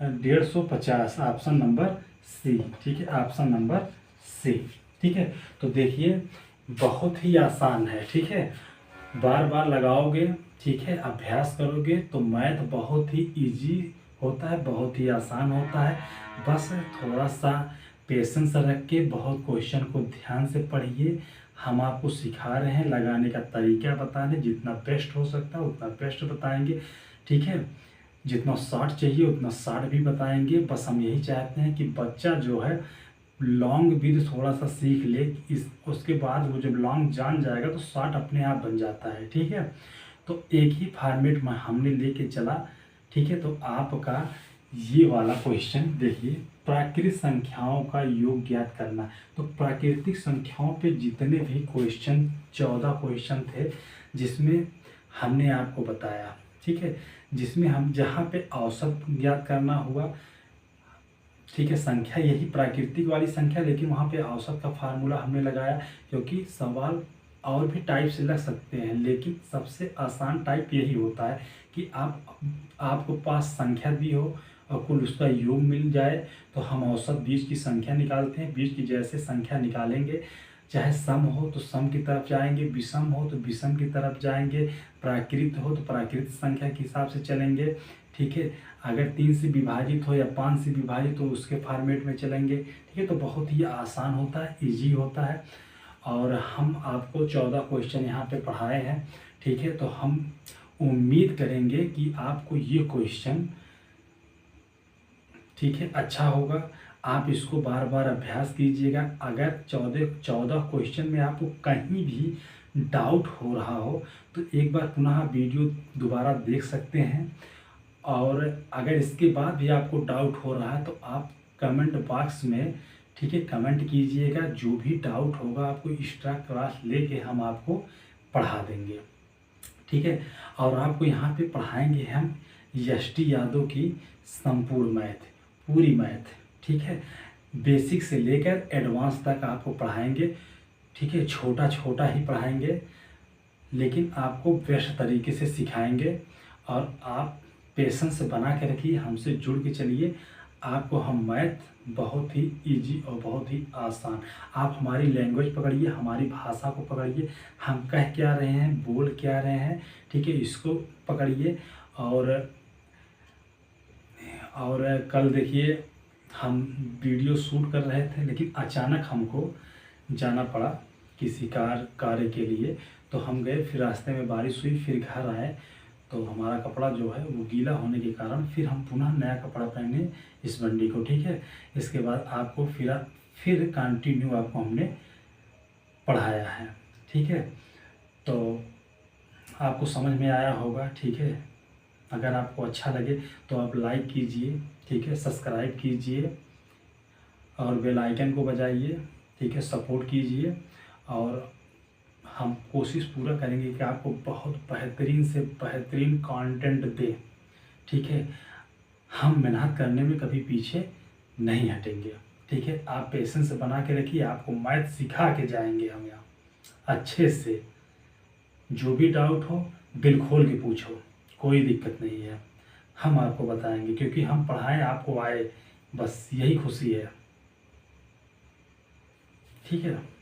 150, ऑप्शन नंबर सी, ठीक है, ऑप्शन नंबर सी, ठीक है। तो देखिए बहुत ही आसान है, ठीक है। बार बार लगाओगे, ठीक है, अभ्यास करोगे तो मैथ बहुत ही इजी होता है, बहुत ही आसान होता है। बस थोड़ा सा पेशेंस रख के बहुत क्वेश्चन को ध्यान से पढ़िए। हम आपको सिखा रहे हैं, लगाने का तरीका बता रहे हैं, जितना बेस्ट हो सकता है उतना बेस्ट बताएंगे, ठीक है। जितना शॉर्ट चाहिए उतना शॉर्ट भी बताएंगे। बस हम यही चाहते हैं कि बच्चा जो है लॉन्ग विद थोड़ा सा सीख ले, उसके बाद वो जब लॉन्ग जान जाएगा तो शॉर्ट अपने आप बन जाता है, ठीक है। तो एक ही फॉर्मेट में हमने लेके चला, ठीक है। तो आपका ये वाला क्वेश्चन देखिए, प्राकृतिक संख्याओं का योग ज्ञात करना। तो प्राकृतिक संख्याओं पे जितने भी क्वेश्चन 14 क्वेश्चन थे, जिसमें हमने आपको बताया, ठीक है, जिसमें हम जहाँ पे औसत ज्ञात करना हुआ, ठीक है, संख्या यही प्राकृतिक वाली संख्या, लेकिन वहाँ पे औसत का फार्मूला हमने लगाया, क्योंकि सवाल और भी टाइप से लग सकते हैं, लेकिन सबसे आसान टाइप यही होता है कि आपको पास संख्या दी हो और कुल उसका योग मिल जाए, तो हम औसत बीच की संख्या निकालते हैं। बीच की जैसे संख्या निकालेंगे, चाहे सम हो तो सम की तरफ जाएंगे, विषम हो तो विषम की तरफ जाएंगे, प्राकृत हो तो प्राकृत संख्या के हिसाब से चलेंगे, ठीक है। अगर 3 से विभाजित हो या 5 से विभाजित हो उसके फॉर्मेट में चलेंगे, ठीक है। तो बहुत ही आसान होता है, ईजी होता है। और हम आपको 14 क्वेश्चन यहाँ पे पढ़ाए हैं, ठीक है। तो हम उम्मीद करेंगे कि आपको ये क्वेश्चन, ठीक है, अच्छा होगा। आप इसको बार बार अभ्यास कीजिएगा। अगर 14 क्वेश्चन में आपको कहीं भी डाउट हो रहा हो तो एक बार पुनः वीडियो दोबारा देख सकते हैं। और अगर इसके बाद भी आपको डाउट हो रहा है तो आप कमेंट बॉक्स में, ठीक है, कमेंट कीजिएगा। जो भी डाउट होगा आपको एक्स्ट्रा क्लास लेके हम आपको पढ़ा देंगे, ठीक है। और आपको यहाँ पे पढ़ाएंगे हम एस.टी. यादव की संपूर्ण मैथ, पूरी मैथ, ठीक है, बेसिक से लेकर एडवांस तक आपको पढ़ाएंगे, ठीक है। छोटा छोटा ही पढ़ाएंगे, लेकिन आपको बेस्ट तरीके से सिखाएंगे। और आप पेशेंस बना के रखिए, हमसे जुड़ के चलिए। आपको हम मैथ बहुत ही इजी और बहुत ही आसान, आप हमारी लैंग्वेज पकड़िए, हमारी भाषा को पकड़िए, हम कह क्या रहे हैं, बोल क्या रहे हैं, ठीक है, इसको पकड़िए। और कल देखिए हम वीडियो शूट कर रहे थे, लेकिन अचानक हमको जाना पड़ा किसी कार्य के लिए, तो हम गए, फिर रास्ते में बारिश हुई, फिर घर आए तो हमारा कपड़ा जो है वो गीला होने के कारण फिर हम पुनः नया कपड़ा पहने इस बंडी को, ठीक है। इसके बाद आपको फिर कंटिन्यू आपको हमने पढ़ाया है, ठीक है। तो आपको समझ में आया होगा, ठीक है। अगर आपको अच्छा लगे तो आप लाइक कीजिए, ठीक है, सब्सक्राइब कीजिए और बेल आइकन को बजाइए, ठीक है, सपोर्ट कीजिए। और हम कोशिश पूरा करेंगे कि आपको बहुत बेहतरीन से बेहतरीन कंटेंट दें, ठीक है। हम मेहनत करने में कभी पीछे नहीं हटेंगे, ठीक है। आप पेशेंस बना के रखिए, आपको मैथ सिखा के जाएंगे हम यहाँ अच्छे से। जो भी डाउट हो दिल खोल के पूछो, कोई दिक्कत नहीं है, हम आपको बताएंगे, क्योंकि हम पढ़ाएं आपको आए, बस यही खुशी है, ठीक है।